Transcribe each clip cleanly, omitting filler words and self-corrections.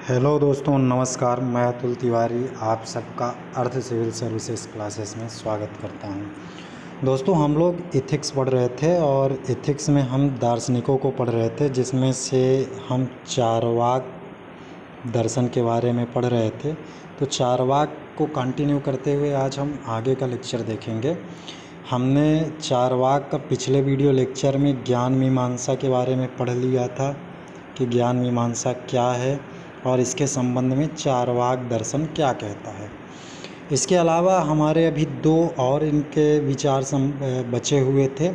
Hello दोस्तों, नमस्कार। मैं अतुल तिवारी आप सबका अर्थ सिविल सर्विसेज क्लासेस में स्वागत करता हूं। दोस्तों, हम लोग एथिक्स पढ़ रहे थे और एथिक्स में हम दार्शनिकों को पढ़ रहे थे, जिसमें से हम चारवाक दर्शन के बारे में पढ़ रहे थे। तो चारवाक को कंटिन्यू करते हुए आज हम आगे का लेक्चर देखेंगे। हमने चारवाक का पिछले वीडियो लेक्चर में ज्ञान मीमांसा के बारे में पढ़ लिया था कि ज्ञान मीमांसा क्या है और इसके संबंध में चारवाक दर्शन क्या कहता है। इसके अलावा हमारे अभी दो और इनके विचार बचे हुए थे,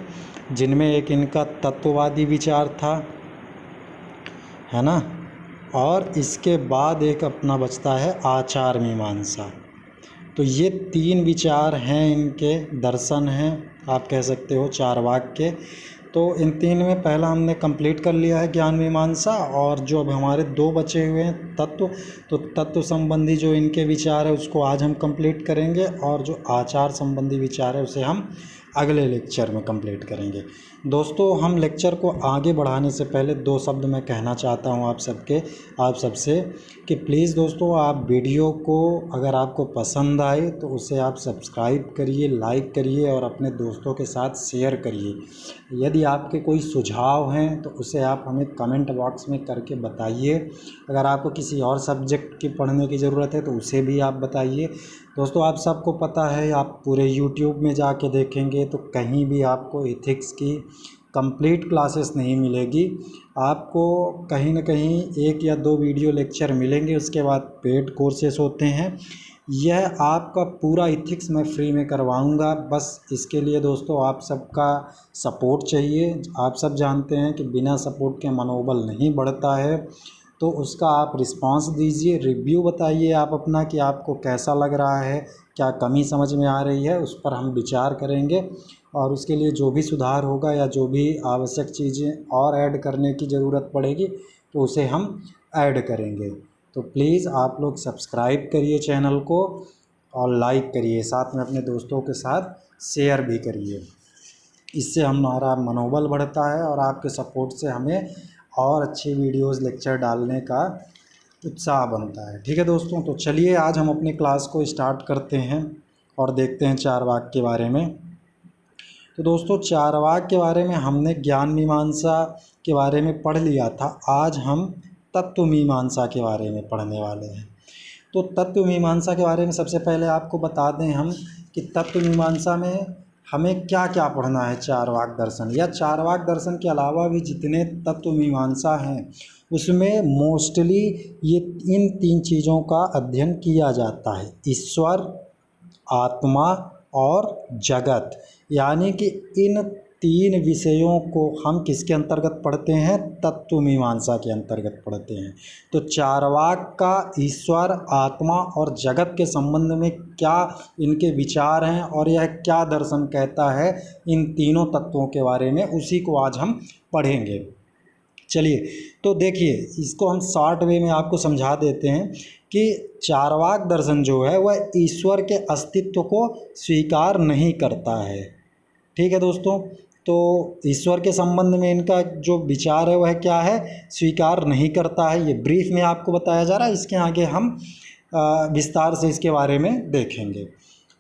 जिनमें एक इनका तत्ववादी विचार था, है ना, और इसके बाद एक अपना बचता है आचार मीमांसा। तो ये तीन विचार हैं, इनके दर्शन हैं, आप कह सकते हो चारवाक के। तो इन तीन में पहला हमने कंप्लीट कर लिया है ज्ञान मीमांसा, और जो अब हमारे दो बचे हुए हैं तत्व, तो तत्व संबंधी जो इनके विचार है उसको आज हम कंप्लीट करेंगे, और जो आचार संबंधी विचार है उसे हम अगले लेक्चर में कंप्लीट करेंगे। दोस्तों, हम लेक्चर को आगे बढ़ाने से पहले दो शब्द मैं कहना चाहता हूं आप सबसे कि प्लीज़ दोस्तों, आप वीडियो को अगर आपको पसंद आए तो उसे आप सब्सक्राइब करिए, लाइक करिए और अपने दोस्तों के साथ शेयर करिए। यदि आपके कोई सुझाव हैं तो उसे आप हमें कमेंट बॉक्स में करके बताइए। अगर आपको किसी और सब्जेक्ट की पढ़ने की ज़रूरत है तो उसे भी आप बताइए। दोस्तों, आप सबको पता है, आप पूरे यूट्यूब में जाके देखेंगे तो कहीं भी आपको एथिक्स की कंप्लीट क्लासेस नहीं मिलेगी। आपको कहीं ना कहीं एक या दो वीडियो लेक्चर मिलेंगे, उसके बाद पेड कोर्सेस होते हैं। यह आपका पूरा एथिक्स मैं फ्री में करवाऊंगा। बस इसके लिए दोस्तों आप सबका सपोर्ट चाहिए। आप सब जानते हैं कि बिना सपोर्ट के मनोबल नहीं बढ़ता है। तो उसका आप रिस्पांस दीजिए, रिव्यू बताइए आप अपना कि आपको कैसा लग रहा है, क्या कमी समझ में आ रही है, उस पर हम विचार करेंगे और उसके लिए जो भी सुधार होगा या जो भी आवश्यक चीज़ें और ऐड करने की ज़रूरत पड़ेगी तो उसे हम ऐड करेंगे। तो प्लीज़ आप लोग सब्सक्राइब करिए चैनल को और लाइक करिए, साथ में अपने दोस्तों के साथ शेयर भी करिए। इससे हमारा मनोबल बढ़ता है और आपके सपोर्ट से हमें और अच्छी वीडियोस लेक्चर डालने का उत्साह बनता है। ठीक है दोस्तों, तो चलिए आज हम अपनी क्लास को स्टार्ट करते हैं और देखते हैं चारवाक के बारे में। तो दोस्तों, चारवाक के बारे में हमने ज्ञान मीमांसा के बारे में पढ़ लिया था। आज हम तत्व मीमांसा के बारे में पढ़ने वाले हैं। तो तत्व मीमांसा के बारे में सबसे पहले आपको बता दें हम कि तत्व मीमांसा में हमें क्या क्या पढ़ना है। चारवाक दर्शन या चारवाक दर्शन के अलावा भी जितने तत्व मीमांसा हैं उसमें मोस्टली ये इन तीन चीज़ों का अध्ययन किया जाता है: ईश्वर, आत्मा और जगत। यानी कि इन तीन विषयों को हम किसके अंतर्गत पढ़ते हैं? तत्व मीमांसा के अंतर्गत पढ़ते हैं। तो चारवाक का ईश्वर, आत्मा और जगत के संबंध में क्या इनके विचार हैं और यह क्या दर्शन कहता है इन तीनों तत्वों के बारे में, उसी को आज हम पढ़ेंगे। चलिए, तो देखिए, इसको हम शॉर्ट वे में आपको समझा देते हैं कि चारवाक दर्शन जो है वह ईश्वर के अस्तित्व को स्वीकार नहीं करता है। ठीक है दोस्तों, तो ईश्वर के संबंध में इनका जो विचार है वह क्या है? स्वीकार नहीं करता है। ये ब्रीफ में आपको बताया जा रहा है, इसके आगे हम विस्तार से इसके बारे में देखेंगे।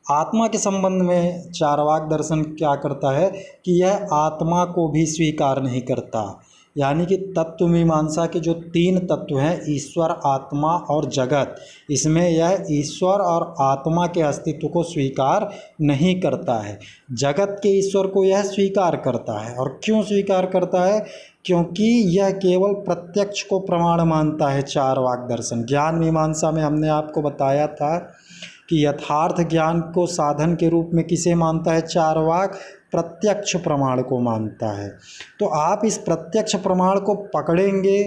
आत्मा के संबंध में चारवाक दर्शन क्या करता है कि यह आत्मा को भी स्वीकार नहीं करता। यानी कि तत्व मीमांसा के जो तीन तत्व हैं, ईश्वर, आत्मा और जगत, इसमें यह ईश्वर और आत्मा के अस्तित्व को स्वीकार नहीं करता है। जगत के ईश्वर को यह स्वीकार करता है। और क्यों स्वीकार करता है? क्योंकि यह केवल प्रत्यक्ष को प्रमाण मानता है। चारवाक दर्शन ज्ञान मीमांसा में हमने आपको बताया था कि यथार्थ ज्ञान को साधन के रूप में किसे मानता है? चारवाक प्रत्यक्ष प्रमाण को मानता है। तो आप इस प्रत्यक्ष प्रमाण को पकड़ेंगे,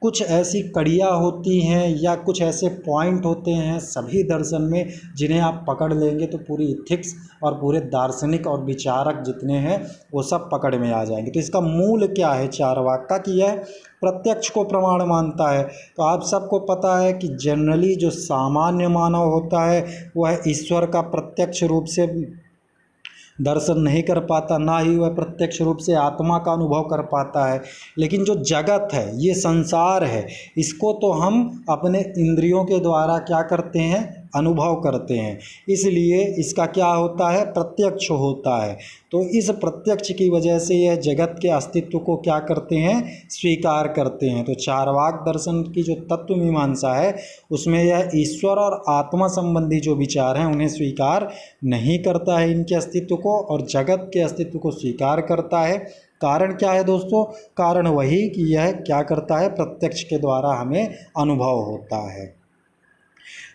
कुछ ऐसी कड़ियाँ होती हैं या कुछ ऐसे पॉइंट होते हैं सभी दर्शन में, जिन्हें आप पकड़ लेंगे तो पूरी इथिक्स और पूरे दार्शनिक और विचारक जितने हैं वो सब पकड़ में आ जाएंगे। तो इसका मूल क्या है चारवाक का? कि यह प्रत्यक्ष को प्रमाण मानता है। तो आप सबको पता है कि जनरली जो सामान्य मानव होता है वह ईश्वर का प्रत्यक्ष रूप से दर्शन नहीं कर पाता, ना ही वह प्रत्यक्ष रूप से आत्मा का अनुभव कर पाता है। लेकिन जो जगत है, ये संसार है, इसको तो हम अपने इंद्रियों के द्वारा क्या करते हैं, अनुभव करते हैं। इसलिए इसका क्या होता है, प्रत्यक्ष होता है। तो इस प्रत्यक्ष की वजह से यह जगत के अस्तित्व को क्या करते हैं, स्वीकार करते हैं। तो चारवाक दर्शन की जो तत्व मीमांसा है उसमें यह ईश्वर और आत्मा संबंधी जो विचार हैं उन्हें स्वीकार नहीं करता है, इनके अस्तित्व को, और जगत के अस्तित्व को स्वीकार करता है। कारण क्या है दोस्तों, कारण वही कि यह क्या करता है, प्रत्यक्ष के द्वारा हमें अनुभव होता है।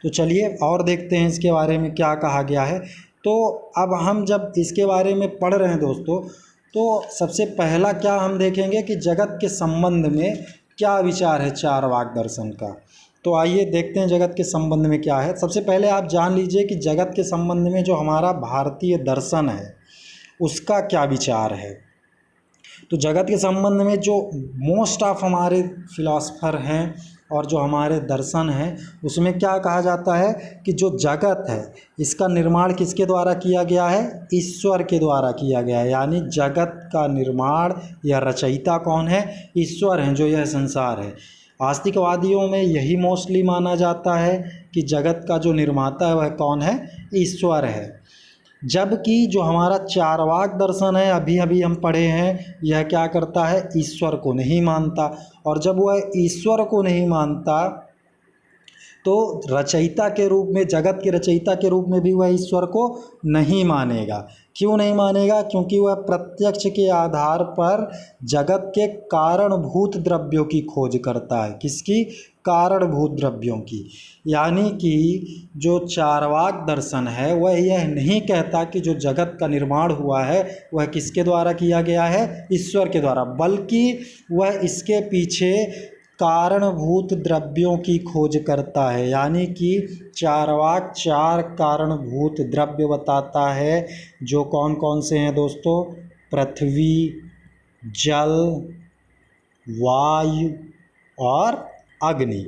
तो चलिए और देखते हैं इसके बारे में क्या कहा गया है। तो अब हम जब इसके बारे में पढ़ रहे हैं दोस्तों, तो सबसे पहला क्या हम देखेंगे कि जगत के संबंध में क्या विचार है चारवाक दर्शन का। तो आइए देखते हैं जगत के संबंध में क्या है। सबसे पहले आप जान लीजिए कि जगत के संबंध में जो हमारा भारतीय दर्शन है उसका क्या विचार है। तो जगत के संबंध में जो मोस्ट ऑफ हमारे फिलॉसफर हैं और जो हमारे दर्शन हैं उसमें क्या कहा जाता है कि जो जगत है इसका निर्माण किसके द्वारा किया गया है, ईश्वर के द्वारा किया गया है। यानी जगत का निर्माण या रचयिता कौन है, ईश्वर हैं, जो यह संसार है। आस्तिकवादियों में यही मोस्टली माना जाता है कि जगत का जो निर्माता है वह कौन है, ईश्वर है। जबकि जो हमारा चारवाक दर्शन है, अभी अभी हम पढ़े हैं, यह क्या करता है, ईश्वर को नहीं मानता। और जब वह ईश्वर को नहीं मानता तो रचयिता के रूप में, जगत के रचयिता के रूप में भी वह ईश्वर को नहीं मानेगा। क्यों नहीं मानेगा, क्योंकि वह प्रत्यक्ष के आधार पर जगत के कारणभूत द्रव्यों की खोज करता है। किसकी, कारणभूत द्रव्यों की। यानी कि जो चारवाक दर्शन है वह यह नहीं कहता कि जो जगत का निर्माण हुआ है वह किसके द्वारा किया गया है, ईश्वर के द्वारा, बल्कि वह इसके पीछे कारणभूत द्रव्यों की खोज करता है। यानी कि चारवाक चार कारणभूत द्रव्य बताता है, जो कौन कौन से हैं दोस्तों, पृथ्वी, जल, वायु और अग्नि।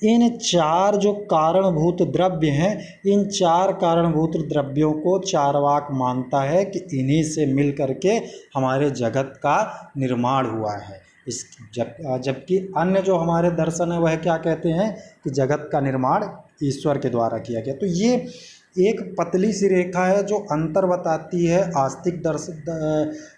इन चार जो कारणभूत द्रव्य हैं, इन चार कारणभूत द्रव्यों को चारवाक मानता है कि इन्हीं से मिल करके हमारे जगत का निर्माण हुआ है। जबकि अन्य जो हमारे दर्शन है वह क्या कहते हैं कि जगत का निर्माण ईश्वर के द्वारा किया गया। तो ये एक पतली सी रेखा है जो अंतर बताती है आस्तिक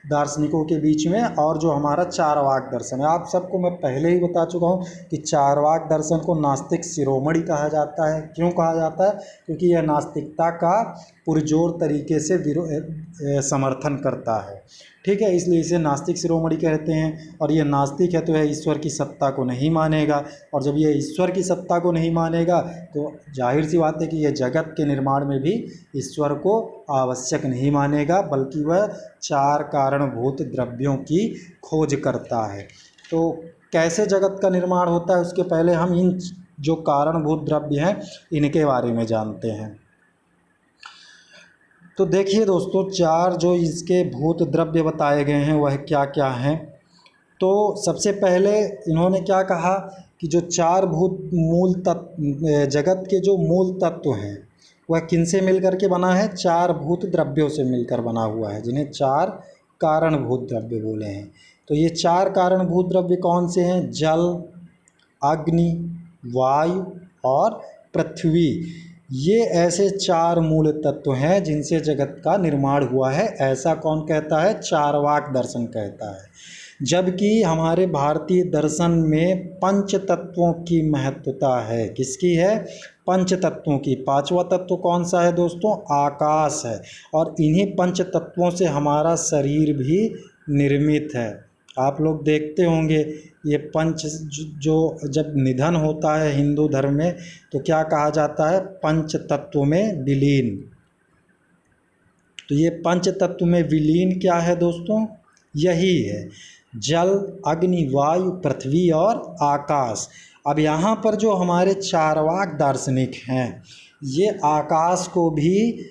दार्शनिकों के बीच में और जो हमारा चारवाक दर्शन है। आप सबको मैं पहले ही बता चुका हूँ कि चारवाक दर्शन को नास्तिक शिरोमणि कहा जाता है। क्यों कहा जाता है, क्योंकि यह नास्तिकता का पुरजोर तरीके से समर्थन करता है। ठीक है, इसलिए इसे नास्तिक शिरोमणि कहते हैं। और ये नास्तिक है तो यह ईश्वर की सत्ता को नहीं मानेगा, और जब ये ईश्वर की सत्ता को नहीं मानेगा तो जाहिर सी बात है कि यह जगत के निर्माण में भी ईश्वर को आवश्यक नहीं मानेगा, बल्कि वह चार कारणभूत द्रव्यों की खोज करता है। तो कैसे जगत का निर्माण होता है उसके पहले हम इन जो कारणभूत द्रव्य हैं इनके बारे में जानते हैं। तो देखिए दोस्तों, चार जो इसके भूत द्रव्य बताए गए हैं वह क्या क्या हैं। तो सबसे पहले इन्होंने क्या कहा कि जो चार भूत मूल तत्व, जगत के जो मूल तत्व हैं वह किनसे मिलकर के बना है, चार भूत द्रव्यों से मिलकर बना हुआ है, जिन्हें चार कारणभूत द्रव्य बोले हैं। तो ये चार कारणभूत द्रव्य कौन से हैं, जल, अग्नि, वायु और पृथ्वी। ये ऐसे चार मूल तत्व हैं जिनसे जगत का निर्माण हुआ है, ऐसा कौन कहता है, चारवाक दर्शन कहता है। जबकि हमारे भारतीय दर्शन में पंच तत्वों की महत्वता है। किसकी है, पंच तत्वों की। पांचवा तत्व कौन सा है दोस्तों, आकाश है। और इन्हीं पंच तत्वों से हमारा शरीर भी निर्मित है। आप लोग देखते होंगे ये पंच जो जब निधन होता है हिंदू धर्म में तो क्या कहा जाता है, पंच तत्व में विलीन। तो ये पंच तत्व में विलीन क्या है दोस्तों, यही है जल, अग्नि, वायु, पृथ्वी और आकाश। अब यहाँ पर जो हमारे चारवाक दार्शनिक हैं ये आकाश को भी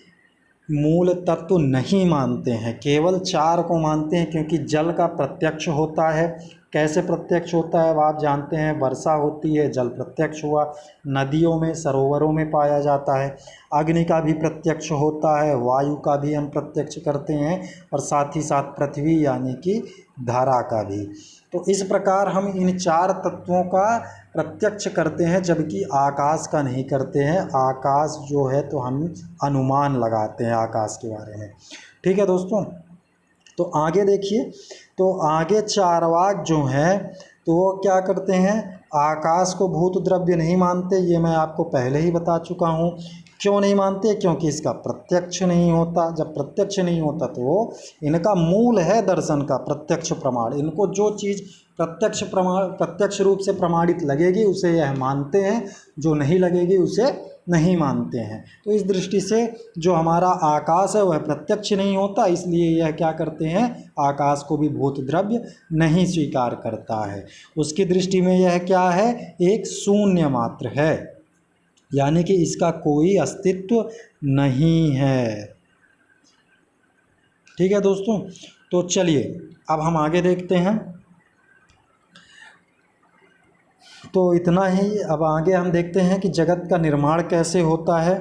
मूल तत्व नहीं मानते हैं, केवल चार को मानते हैं, क्योंकि जल का प्रत्यक्ष होता है, कैसे प्रत्यक्ष होता है, वो आप जानते हैं, वर्षा होती है, जल प्रत्यक्ष हुआ, नदियों में, सरोवरों में पाया जाता है। अग्नि का भी प्रत्यक्ष होता है, वायु का भी हम प्रत्यक्ष करते हैं, और साथ ही साथ पृथ्वी यानी कि धारा का भी। तो इस प्रकार हम इन 4 तत्वों का प्रत्यक्ष करते हैं, जबकि आकाश का नहीं करते हैं। आकाश जो है तो हम अनुमान लगाते हैं आकाश के बारे में। ठीक है दोस्तों, तो आगे देखिए, तो आगे चारवाक जो हैं तो वो क्या करते हैं, आकाश को भूत द्रव्य नहीं मानते। ये मैं आपको पहले ही बता चुका हूँ। क्यों नहीं मानते? क्योंकि इसका प्रत्यक्ष नहीं होता। जब प्रत्यक्ष नहीं होता तो इनका मूल है दर्शन का प्रत्यक्ष प्रमाण। इनको जो चीज़ प्रत्यक्ष रूप से प्रमाणित लगेगी उसे यह मानते हैं, जो नहीं लगेगी उसे नहीं मानते हैं। तो इस दृष्टि से जो हमारा आकाश है वह प्रत्यक्ष नहीं होता, इसलिए यह क्या करते हैं, आकाश को भी भूत द्रव्य नहीं स्वीकार करता है। उसकी दृष्टि में यह क्या है, एक शून्य मात्र है, यानी कि इसका कोई अस्तित्व नहीं है। ठीक है दोस्तों, तो चलिए अब हम आगे देखते हैं। तो इतना ही। अब आगे हम देखते हैं कि जगत का निर्माण कैसे होता है।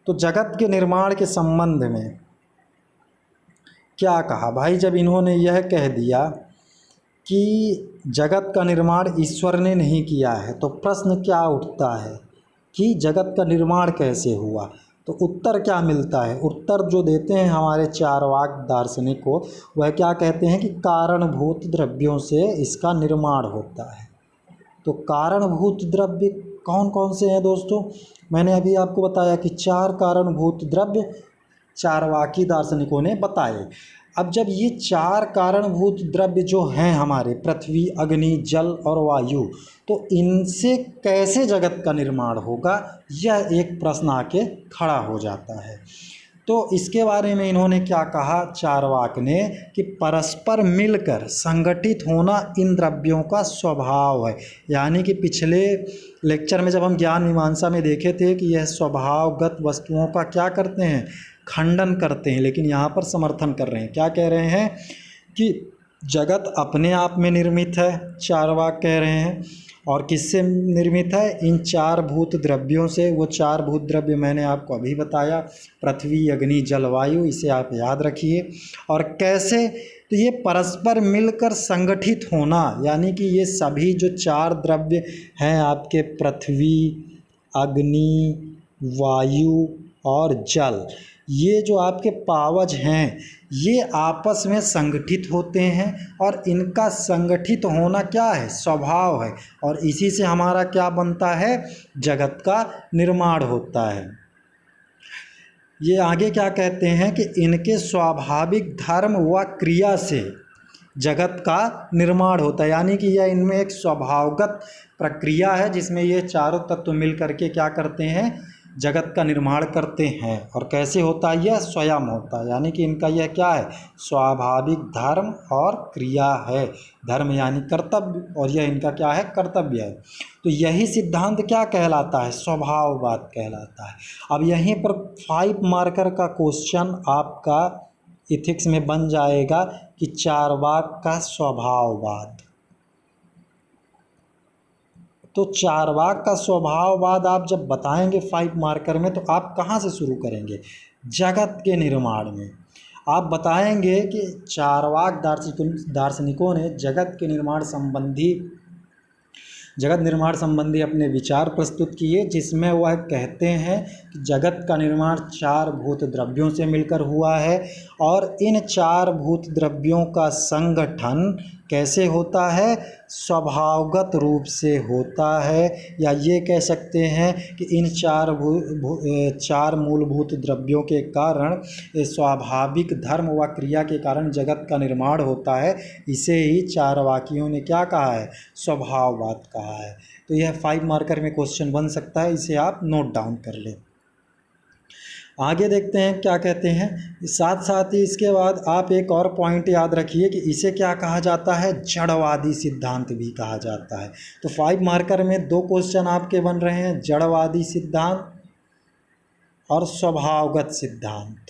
तो जगत के निर्माण के संबंध में क्या कहा भाई, जब इन्होंने यह कह दिया कि जगत का निर्माण ईश्वर ने नहीं किया है, तो प्रश्न क्या उठता है कि जगत का निर्माण कैसे हुआ। तो उत्तर क्या मिलता है, उत्तर जो देते हैं हमारे चारवाक दार्शनिक को, वह क्या कहते हैं कि कारणभूत द्रव्यों से इसका निर्माण होता है। तो कारणभूत द्रव्य कौन कौन से हैं दोस्तों? मैंने अभी आपको बताया कि 4 कारणभूत द्रव्य चारवाकी दार्शनिकों ने बताए। अब जब ये 4 कारणभूत द्रव्य जो हैं हमारे, पृथ्वी, अग्नि, जल और वायु, तो इनसे कैसे जगत का निर्माण होगा, यह एक प्रश्न आके खड़ा हो जाता है। तो इसके बारे में इन्होंने क्या कहा चारवाक ने, कि परस्पर मिलकर संगठित होना इन द्रव्यों का स्वभाव है। यानी कि पिछले लेक्चर में जब हम ज्ञान मीमांसा में देखे थे कि यह स्वभावगत वस्तुओं का क्या करते हैं, खंडन करते हैं, लेकिन यहाँ पर समर्थन कर रहे हैं। क्या कह रहे हैं कि जगत अपने आप में निर्मित है, चारवाक कह रहे हैं, और किससे निर्मित है, इन 4 भूत द्रव्यों से। वो 4 भूत द्रव्य मैंने आपको अभी बताया, पृथ्वी, अग्नि, जल, वायु, इसे आप याद रखिए। और कैसे, तो ये परस्पर मिलकर संगठित होना, यानी कि ये सभी जो 4 द्रव्य हैं आपके, पृथ्वी, अग्नि, वायु और जल, ये जो आपके पावज हैं, ये आपस में संगठित होते हैं, और इनका संगठित होना क्या है, स्वभाव है, और इसी से हमारा क्या बनता है, जगत का निर्माण होता है। ये आगे क्या कहते हैं कि इनके स्वाभाविक धर्म व क्रिया से जगत का निर्माण होता है। यानी कि यह इनमें एक स्वभावगत प्रक्रिया है, जिसमें ये चारों तत्व मिल करके क्या करते हैं, जगत का निर्माण करते हैं। और कैसे होता है, यह स्वयं होता है। यानी कि इनका यह क्या है, स्वाभाविक धर्म और क्रिया है। धर्म यानी कर्तव्य, और यह इनका क्या है, कर्तव्य है। तो यही सिद्धांत क्या कहलाता है, स्वभाववाद कहलाता है। अब यहीं पर 5 मार्कर का क्वेश्चन आपका इथिक्स में बन जाएगा कि चारवाक का स्वभाववाद। तो चारवाक का स्वभाववाद आप जब बताएंगे 5 मार्कर में, तो आप कहाँ से शुरू करेंगे, जगत के निर्माण में। आप बताएंगे कि चारवाक दार्शनिकों ने जगत निर्माण संबंधी अपने विचार प्रस्तुत किए, जिसमें वह कहते हैं कि जगत का निर्माण 4 भूत द्रव्यों से मिलकर हुआ है, और इन 4 भूत द्रव्यों का संगठन कैसे होता है, स्वभावगत रूप से होता है। या ये कह सकते हैं कि इन 4 मूलभूत द्रव्यों के कारण, स्वाभाविक धर्म व क्रिया के कारण जगत का निर्माण होता है। इसे ही चारवाकियों ने क्या कहा है, स्वभाववाद कहा है। तो यह 5 मार्कर में क्वेश्चन बन सकता है, इसे आप नोट डाउन कर लें। आगे देखते हैं क्या कहते हैं। साथ साथ ही इसके बाद आप एक और पॉइंट याद रखिए कि इसे क्या कहा जाता है, जड़वादी सिद्धांत भी कहा जाता है। तो 5 मार्कर में 2 क्वेश्चन आपके बन रहे हैं, जड़वादी सिद्धांत और स्वभावगत सिद्धांत।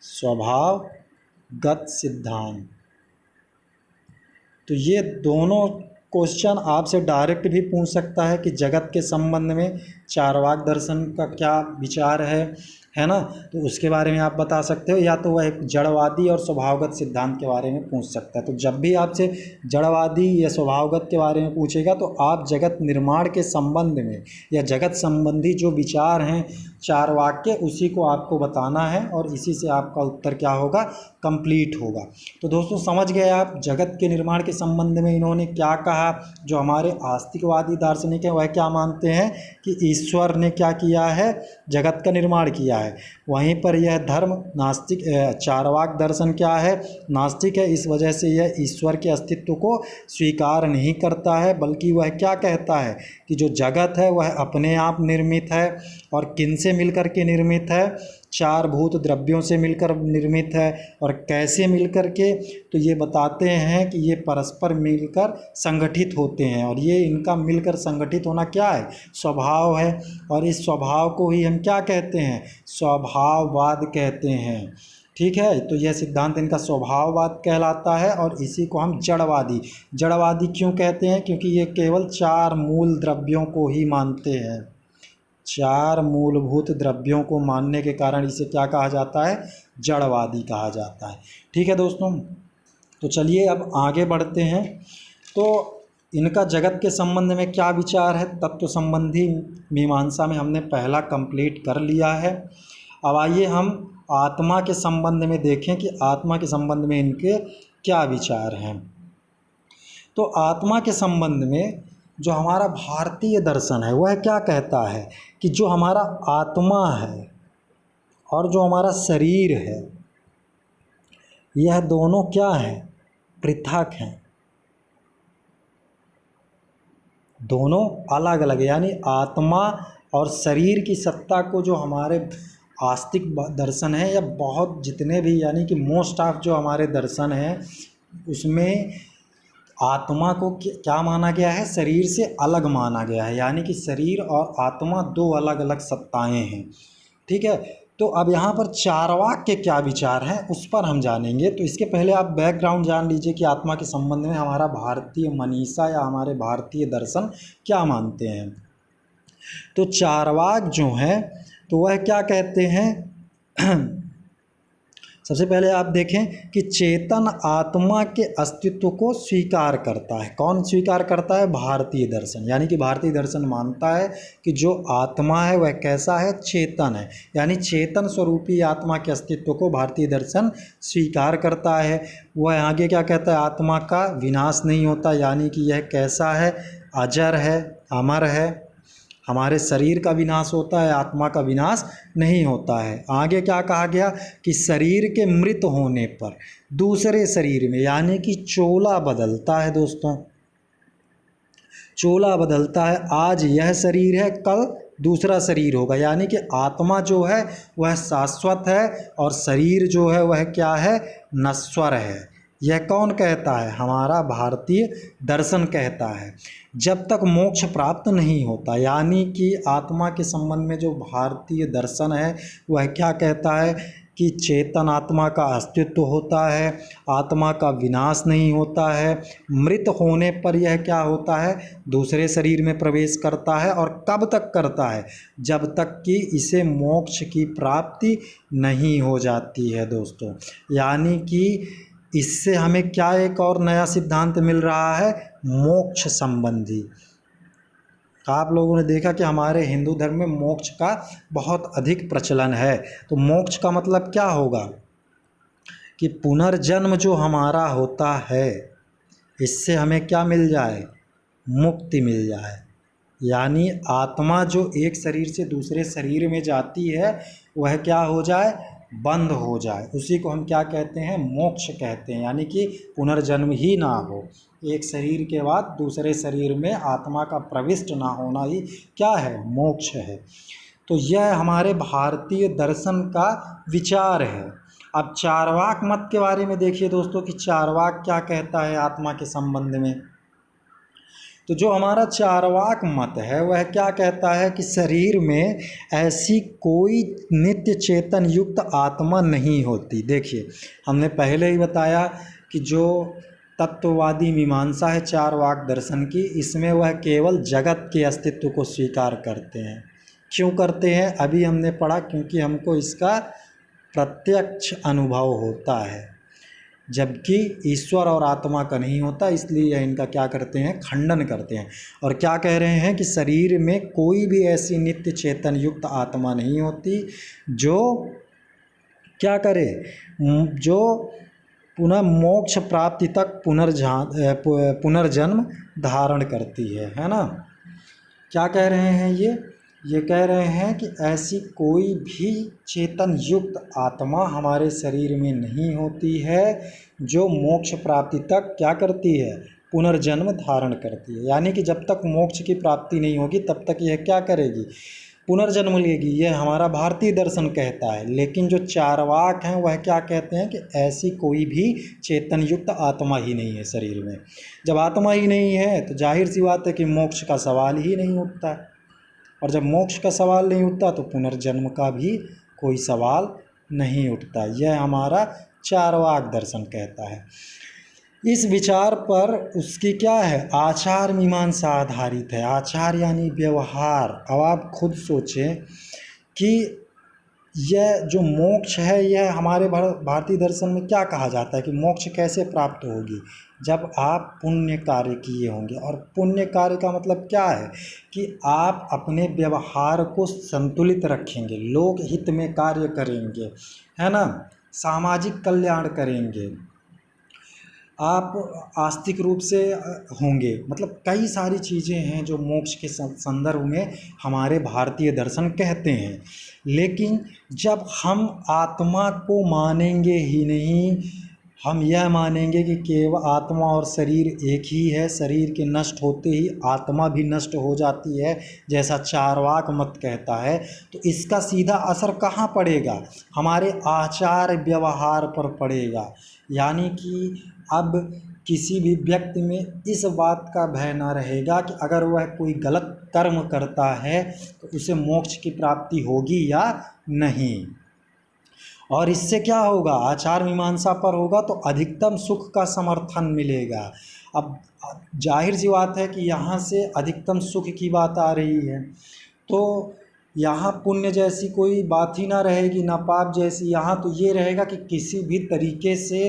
स्वभावगत गत सिद्धांत। तो ये दोनों क्वेश्चन आपसे डायरेक्ट भी पूछ सकता है कि जगत के संबंध में चार्वाक दर्शन का क्या विचार है ना, तो उसके बारे में आप बता सकते हो, या तो वह एक जड़वादी और स्वभावगत सिद्धांत के बारे में पूछ सकता है। तो जब भी आपसे जड़वादी या स्वभावगत के बारे में पूछेगा तो आप जगत निर्माण के संबंध में या जगत संबंधी जो विचार हैं चार वाक्य, उसी को आपको बताना है और इसी से आपका उत्तर क्या होगा, कंप्लीट होगा। तो दोस्तों समझ गए आप जगत के निर्माण के संबंध में इन्होंने क्या कहा। जो हमारे आस्तिकवादी दार्शनिक हैं वह क्या मानते हैं कि ईश्वर ने क्या किया है, जगत का निर्माण किया है। वहीं पर यह धर्म नास्तिक चार्वाक दर्शन क्या है, नास्तिक है। इस वजह से यह ईश्वर के अस्तित्व को स्वीकार नहीं करता है, बल्कि वह क्या कहता है कि जो जगत है वह अपने आप निर्मित है। और किन से मिलकर के निर्मित है, चार भूत द्रव्यों से मिलकर निर्मित है। और कैसे मिलकर के, तो ये बताते हैं कि ये परस्पर मिलकर संगठित होते हैं। और ये इनका मिलकर संगठित होना क्या है, स्वभाव है। और इस स्वभाव को ही हम क्या कहते हैं, स्वभाववाद कहते हैं। ठीक है, तो यह सिद्धांत इनका स्वभाववाद कहलाता है। और इसी को हम जड़वादी क्यों कहते हैं, क्योंकि ये केवल चार मूल द्रव्यों को ही मानते हैं। चार मूलभूत द्रव्यों को मानने के कारण इसे क्या कहा जाता है, जड़वादी कहा जाता है। ठीक है दोस्तों, तो चलिए अब आगे बढ़ते हैं। तो इनका जगत के संबंध में क्या विचार है, तत्व संबंधी मीमांसा में हमने पहला कंप्लीट कर लिया है। अब आइए हम आत्मा के संबंध में देखें कि आत्मा के संबंध में इनके क्या विचार हैं। तो आत्मा के संबंध में जो हमारा भारतीय दर्शन है वह क्या कहता है कि जो हमारा आत्मा है और जो हमारा शरीर है, यह दोनों क्या है, पृथक हैं, दोनों अलग अलग। यानी आत्मा और शरीर की सत्ता को जो हमारे आस्तिक दर्शन है या बहुत जितने भी यानी कि मोस्ट ऑफ जो हमारे दर्शन हैं उसमें आत्मा को क्या माना गया है, शरीर से अलग माना गया है। यानी कि शरीर और आत्मा दो अलग अलग सत्ताएं हैं। ठीक है, तो अब यहाँ पर चार्वाक के क्या विचार हैं उस पर हम जानेंगे। तो इसके पहले आप बैकग्राउंड जान लीजिए कि आत्मा के संबंध में हमारा भारतीय मनीषा या हमारे भारतीय दर्शन क्या मानते हैं। तो चार्वाक जो हैं तो वह क्या कहते हैं, सबसे पहले आप देखें कि चेतन आत्मा के अस्तित्व को स्वीकार करता है। कौन स्वीकार करता है, भारतीय दर्शन। यानी कि भारतीय दर्शन मानता है कि जो आत्मा है वह कैसा है, चेतन है। यानी चेतन स्वरूपी आत्मा के अस्तित्व को भारतीय दर्शन स्वीकार करता है। वह आगे क्या कहता है, आत्मा का विनाश नहीं होता, यानी कि यह कैसा है, अजर है, अमर है। हमारे शरीर का विनाश होता है, आत्मा का विनाश नहीं होता है। आगे क्या कहा गया कि शरीर के मृत होने पर दूसरे शरीर में, यानी कि चोला बदलता है दोस्तों, चोला बदलता है। आज यह शरीर है, कल दूसरा शरीर होगा। यानी कि आत्मा जो है वह शाश्वत है और शरीर जो है वह क्या है, नश्वर है। यह कौन कहता है, हमारा भारतीय दर्शन कहता है। जब तक मोक्ष प्राप्त नहीं होता, यानी कि आत्मा के संबंध में जो भारतीय दर्शन है वह क्या कहता है कि चेतन आत्मा का अस्तित्व होता है, आत्मा का विनाश नहीं होता है। मृत होने पर यह क्या होता है, दूसरे शरीर में प्रवेश करता है। और कब तक करता है, जब तक कि इसे मोक्ष की प्राप्ति नहीं हो जाती है दोस्तों। यानी कि इससे हमें क्या एक और नया सिद्धांत मिल रहा है, मोक्ष संबंधी। आप लोगों ने देखा कि हमारे हिंदू धर्म में मोक्ष का बहुत अधिक प्रचलन है। तो मोक्ष का मतलब क्या होगा कि पुनर्जन्म जो हमारा होता है इससे हमें क्या मिल जाए, मुक्ति मिल जाए। यानी आत्मा जो एक शरीर से दूसरे शरीर में जाती है वह क्या हो जाए, बंद हो जाए। उसी को हम क्या कहते हैं, मोक्ष कहते हैं। यानी कि पुनर्जन्म ही ना हो, एक शरीर के बाद दूसरे शरीर में आत्मा का प्रविष्ट ना होना ही क्या है, मोक्ष है। तो यह हमारे भारतीय दर्शन का विचार है। अब चार्वाक मत के बारे में देखिए दोस्तों कि चार्वाक क्या कहता है आत्मा के संबंध में। तो जो हमारा चार्वाक मत है वह क्या कहता है कि शरीर में ऐसी कोई नित्य चेतन युक्त आत्मा नहीं होती। देखिए हमने पहले ही बताया कि जो तत्ववादी मीमांसा है चार्वाक दर्शन की, इसमें वह केवल जगत के अस्तित्व को स्वीकार करते हैं। क्यों करते हैं अभी हमने पढ़ा, क्योंकि हमको इसका प्रत्यक्ष अनुभव होता है, जबकि ईश्वर और आत्मा का नहीं होता, इसलिए यह इनका क्या करते हैं, खंडन करते हैं। और क्या कह रहे हैं कि शरीर में कोई भी ऐसी नित्य चेतन युक्त आत्मा नहीं होती जो क्या करे, जो पुनः मोक्ष प्राप्ति तक पुनर्जन्म धारण करती है ना। क्या कह रहे हैं ये कह रहे हैं कि ऐसी कोई भी चेतन युक्त आत्मा हमारे शरीर में नहीं होती है जो मोक्ष प्राप्ति तक क्या करती है, पुनर्जन्म धारण करती है। यानी कि जब तक मोक्ष की प्राप्ति नहीं होगी तब तक यह क्या करेगी, पुनर्जन्म लेगी। यह हमारा भारतीय दर्शन कहता है। लेकिन जो चार्वाक हैं वह क्या कहते हैं कि ऐसी कोई भी चेतन युक्त आत्मा ही नहीं है शरीर में। जब आत्मा ही नहीं है तो जाहिर सी बात है कि मोक्ष का सवाल ही नहीं उठता है, और जब मोक्ष का सवाल नहीं उठता तो पुनर्जन्म का भी कोई सवाल नहीं उठता। यह हमारा चार्वाक दर्शन कहता है। इस विचार पर उसकी क्या है, आचार मीमांसा आधारित है। आचार यानी व्यवहार। अब आप खुद सोचें कि यह जो मोक्ष है यह हमारे भारतीय दर्शन में क्या कहा जाता है कि मोक्ष कैसे प्राप्त होगी, जब आप पुण्य कार्य किए होंगे। और पुण्य कार्य का मतलब क्या है कि आप अपने व्यवहार को संतुलित रखेंगे, लोक हित में कार्य करेंगे, है ना, सामाजिक कल्याण करेंगे, आप आस्तिक रूप से होंगे। मतलब कई सारी चीज़ें हैं जो मोक्ष के संदर्भ में हमारे भारतीय दर्शन कहते हैं। लेकिन जब हम आत्मा को मानेंगे ही नहीं, हम यह मानेंगे कि केवल आत्मा और शरीर एक ही है, शरीर के नष्ट होते ही आत्मा भी नष्ट हो जाती है जैसा चार्वाक मत कहता है, तो इसका सीधा असर कहाँ पड़ेगा, हमारे आचार व्यवहार पर पड़ेगा। यानी कि अब किसी भी व्यक्ति में इस बात का भय ना रहेगा कि अगर वह कोई गलत कर्म करता है तो उसे मोक्ष की प्राप्ति होगी या नहीं। और इससे क्या होगा, आचार मीमांसा पर होगा तो अधिकतम सुख का समर्थन मिलेगा। अब जाहिर सी बात है कि यहाँ से अधिकतम सुख की बात आ रही है, तो यहाँ पुण्य जैसी कोई बात ही ना रहेगी, ना पाप जैसी। यहाँ तो ये रहेगा कि किसी भी तरीके से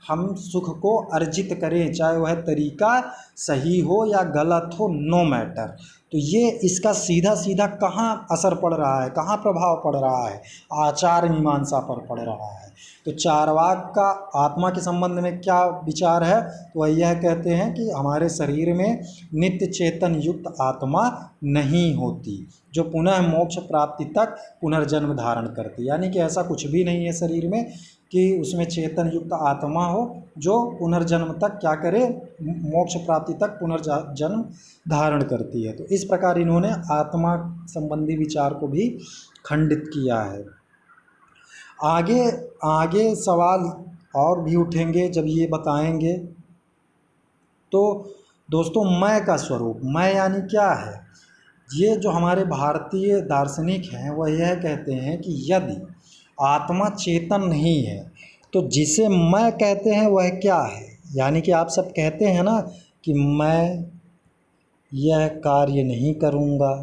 हम सुख को अर्जित करें, चाहे वह तरीका सही हो या गलत हो, नो मैटर। तो ये इसका सीधा सीधा कहाँ असर पड़ रहा है, कहाँ प्रभाव पड़ रहा है, आचार मीमांसा पर पड़ रहा है। तो चार्वाक का आत्मा के संबंध में क्या विचार है, तो वह यह कहते हैं कि हमारे शरीर में नित्य चेतन युक्त आत्मा नहीं होती जो पुनः मोक्ष प्राप्ति तक पुनर्जन्म धारण करती। यानी कि ऐसा कुछ भी नहीं है शरीर में कि उसमें चेतन युक्त आत्मा हो जो पुनर्जन्म तक क्या करे, मोक्ष प्राप्ति तक पुनर्जन्म धारण करती है। तो इस प्रकार इन्होंने आत्मा संबंधी विचार को भी खंडित किया है। आगे आगे सवाल और भी उठेंगे जब ये बताएंगे। तो दोस्तों, मैं का स्वरूप, मैं यानी क्या है, ये जो हमारे भारतीय दार्शनिक हैं वह यह कहते हैं कि यदि आत्मा चेतन नहीं है तो जिसे मैं कहते हैं वह क्या है। यानी कि आप सब कहते हैं ना कि मैं यह कार्य नहीं करूँगा,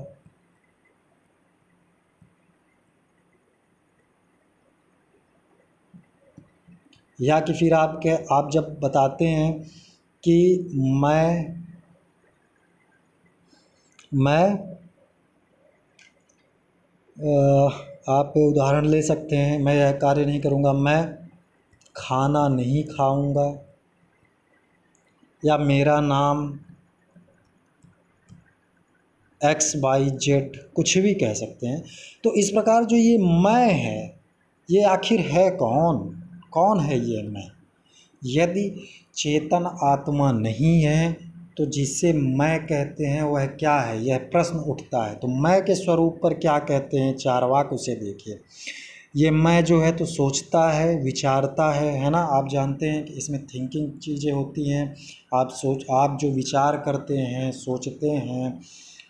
या कि फिर आप जब बताते हैं कि मैं आप उदाहरण ले सकते हैं, मैं यह कार्य नहीं करूँगा, मैं खाना नहीं खाऊँगा, या मेरा नाम XYZ, कुछ भी कह सकते हैं। तो इस प्रकार जो ये मैं है, ये आखिर है कौन है ये मैं। यदि चेतन आत्मा नहीं है तो जिसे मैं कहते हैं वह क्या है, यह प्रश्न उठता है। तो मैं के स्वरूप पर क्या कहते हैं चार्वाक, उसे देखिए। ये मैं जो है तो सोचता है, विचारता है ना। आप जानते हैं कि इसमें थिंकिंग चीज़ें होती हैं। आप जो विचार करते हैं, सोचते हैं,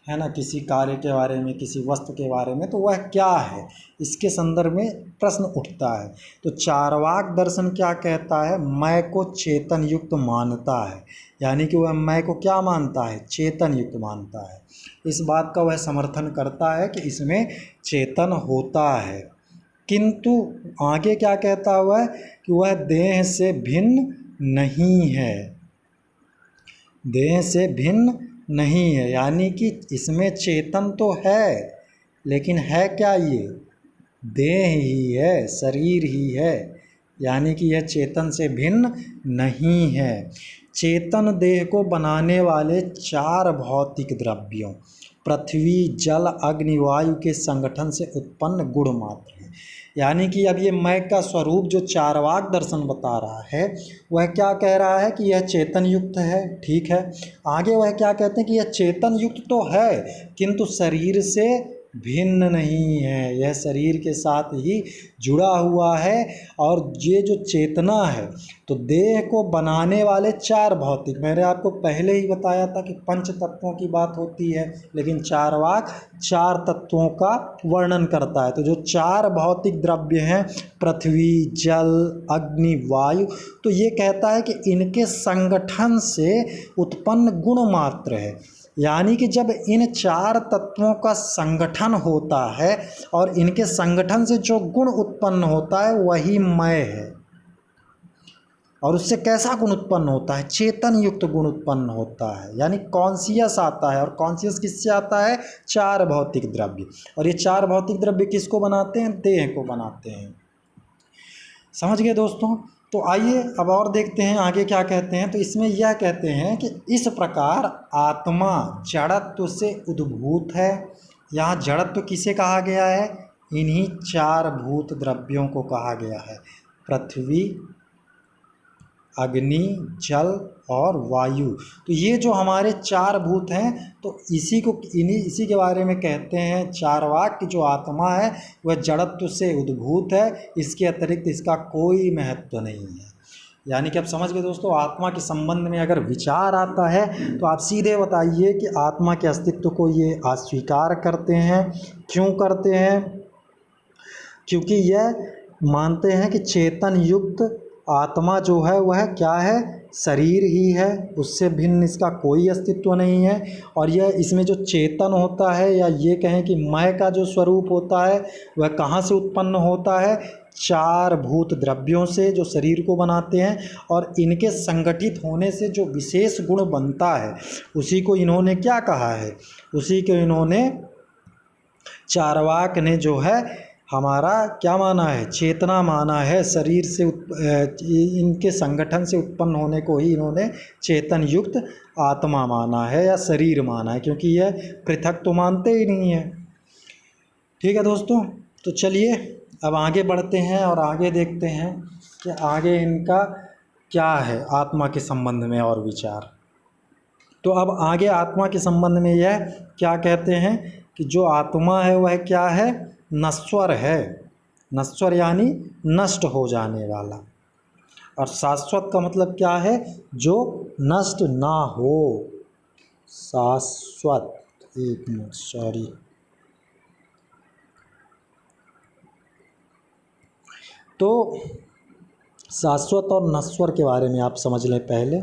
है ना, किसी कार्य के बारे में, किसी वस्तु के बारे में, तो वह क्या है, इसके संदर्भ में प्रश्न उठता है। तो चार्वाक दर्शन क्या कहता है, मैं को चेतन युक्त मानता है। यानी कि वह मैं को क्या मानता है, चेतन युक्त मानता है। इस बात का वह समर्थन करता है कि इसमें चेतन होता है। किंतु आगे क्या कहता हुआ है कि वह देह से भिन्न नहीं है, देह से भिन्न नहीं है। यानी कि इसमें चेतन तो है, लेकिन है क्या, ये देह ही है, शरीर ही है। यानी कि यह चेतन से भिन्न नहीं है। चेतन देह को बनाने वाले 4 भौतिक द्रव्यों पृथ्वी, जल, अग्नि, वायु के संगठन से उत्पन्न गुण मात्र है। यानी कि अब ये मैं का स्वरूप जो चार्वाक दर्शन बता रहा है, वह क्या कह रहा है कि यह चेतन युक्त है, ठीक है। आगे वह क्या कहते हैं कि यह चेतन युक्त तो है, किंतु शरीर से भिन्न नहीं है, यह शरीर के साथ ही जुड़ा हुआ है। और ये जो चेतना है, तो देह को बनाने वाले 4 भौतिक, मैंने आपको पहले ही बताया था कि 5 तत्वों की बात होती है, लेकिन चार्वाक 4 तत्वों का वर्णन करता है। तो जो 4 भौतिक द्रव्य हैं, पृथ्वी, जल, अग्नि, वायु, तो ये कहता है कि इनके संगठन से उत्पन्न गुण मात्र है। यानी कि जब इन 4 तत्वों का संगठन होता है और इनके संगठन से जो गुण उत्पन्न होता है वही मैं है। और उससे कैसा गुण उत्पन्न होता है, चेतन युक्त गुण उत्पन्न होता है। यानी कॉन्शियस आता है, और कॉन्शियस किससे आता है, 4 भौतिक द्रव्य। और ये 4 भौतिक द्रव्य किसको बनाते हैं, देह को बनाते हैं। समझ गए दोस्तों। तो आइए अब और देखते हैं आगे क्या कहते हैं। तो इसमें यह कहते हैं कि इस प्रकार आत्मा जड़त्व से उद्भूत है। यहाँ जड़त्व किसे कहा गया है, इन्हीं 4 भूत द्रव्यों को कहा गया है, पृथ्वी, अग्नि, जल और वायु। तो ये जो हमारे 4 भूत हैं, तो इसी के बारे में कहते हैं चार्वाक की जो आत्मा है वह जड़त्व से उद्भूत है, इसके अतिरिक्त इसका कोई महत्व नहीं है। यानी कि आप समझ गए दोस्तों, आत्मा के संबंध में अगर विचार आता है तो आप सीधे बताइए कि आत्मा के अस्तित्व को ये अस्वीकार करते हैं। क्यों करते हैं, क्योंकि यह मानते हैं कि चेतन युक्त आत्मा जो है वह क्या है, शरीर ही है, उससे भिन्न इसका कोई अस्तित्व नहीं है। और यह इसमें जो चेतन होता है, या ये कहें कि मैं का जो स्वरूप होता है, वह कहाँ से उत्पन्न होता है, 4 भूत द्रव्यों से जो शरीर को बनाते हैं। और इनके संगठित होने से जो विशेष गुण बनता है, उसी को इन्होंने क्या कहा है, उसी को इन्होंने चार्वाक ने जो है हमारा क्या माना है, चेतना माना है। शरीर से इनके संगठन से उत्पन्न होने को ही इन्होंने चेतन युक्त आत्मा माना है या शरीर माना है, क्योंकि यह पृथक तो मानते ही नहीं है। ठीक है दोस्तों, तो चलिए अब आगे बढ़ते हैं और आगे देखते हैं कि आगे इनका क्या है आत्मा के संबंध में और विचार। तो अब आगे आत्मा के संबंध में यह क्या कहते हैं कि जो आत्मा है वह क्या है, नश्वर है। नश्वर यानी नष्ट हो जाने वाला। और शाश्वत का मतलब क्या है, जो नष्ट ना हो। शाश्वत, एक मिनट सॉरी, तो शाश्वत और नश्वर के बारे में आप समझ लें पहले।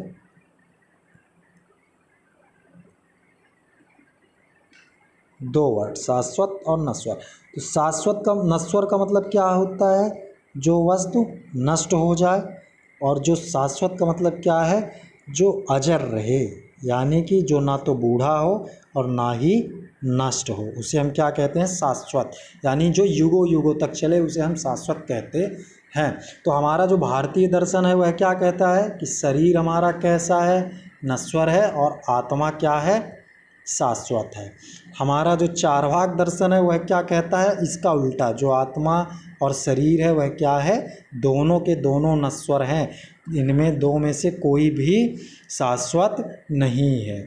दो वर्ड, शाश्वत और नश्वर। तो शाश्वत का, नश्वर का मतलब क्या होता है, जो वस्तु नष्ट हो जाए। और जो शाश्वत का मतलब क्या है, जो अजर रहे, यानी कि जो ना तो बूढ़ा हो और ना ही नष्ट हो, उसे हम क्या कहते हैं, शाश्वत। यानी जो युगों युगों तक चले उसे हम शाश्वत कहते हैं। तो हमारा जो भारतीय दर्शन है वह क्या कहता है कि शरीर हमारा कैसा है, नश्वर है, और आत्मा क्या है, शाश्वत है। हमारा जो चार्वाक दर्शन है वह क्या कहता है, इसका उल्टा, जो आत्मा और शरीर है वह क्या है, दोनों के दोनों नश्वर हैं, इनमें दो में से कोई भी शाश्वत नहीं है।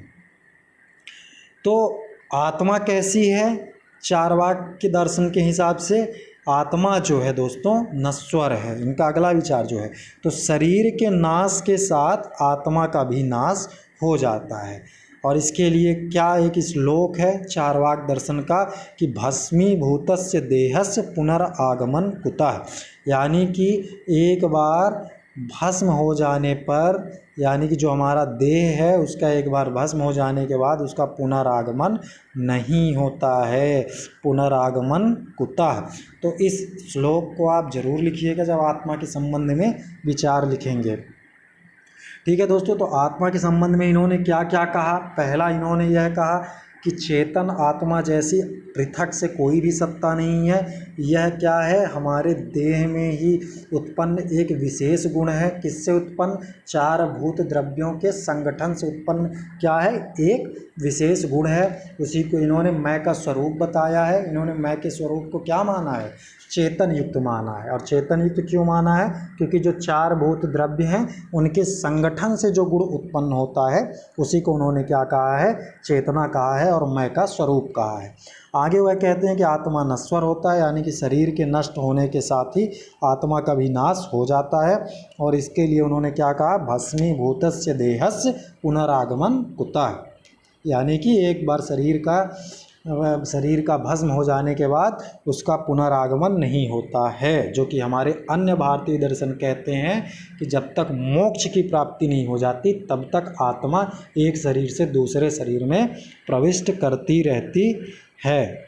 तो आत्मा कैसी है चार्वाक के दर्शन के हिसाब से, आत्मा जो है दोस्तों नश्वर है। इनका अगला विचार जो है, तो शरीर के नाश के साथ आत्मा का भी नाश हो जाता है। और इसके लिए क्या एक श्लोक है चार्वाक दर्शन का कि भस्मीभूतस्य देहस्य पुनरागमन कुतः, यानी कि एक बार भस्म हो जाने पर, यानी कि जो हमारा देह है उसका एक बार भस्म हो जाने के बाद उसका पुनरागमन नहीं होता है। पुनरागमन कुतः, तो इस श्लोक को आप जरूर लिखिएगा जब आत्मा के संबंध में विचार लिखेंगे। ठीक है दोस्तों, तो आत्मा के संबंध में इन्होंने क्या क्या कहा। पहला इन्होंने यह कहा कि चेतन आत्मा जैसी पृथक से कोई भी सत्ता नहीं है। यह क्या है, हमारे देह में ही उत्पन्न एक विशेष गुण है। किससे उत्पन्न, चार भूत द्रव्यों के संगठन से उत्पन्न क्या है, एक विशेष गुण है। उसी को इन्होंने मैं का स्वरूप बताया है। इन्होंने मैं के स्वरूप को क्या माना है, चेतन युक्त माना है। और चेतन युक्त क्यों माना है, क्योंकि जो चार भूत द्रव्य हैं उनके संगठन से जो गुण उत्पन्न होता है उसी को उन्होंने क्या कहा है, चेतना कहा है और मैं का स्वरूप कहा है। आगे वह कहते हैं कि आत्मा नश्वर होता है, यानी कि शरीर के नष्ट होने के साथ ही आत्मा का भी नाश हो जाता है। और इसके लिए उन्होंने क्या कहा, भस्मीभूतस्य देहस्य पुनरागमन कुतः, यानी कि एक बार शरीर का भस्म हो जाने के बाद उसका पुनरागमन नहीं होता है। जो कि हमारे अन्य भारतीय दर्शन कहते हैं कि जब तक मोक्ष की प्राप्ति नहीं हो जाती तब तक आत्मा एक शरीर से दूसरे शरीर में प्रविष्ट करती रहती है।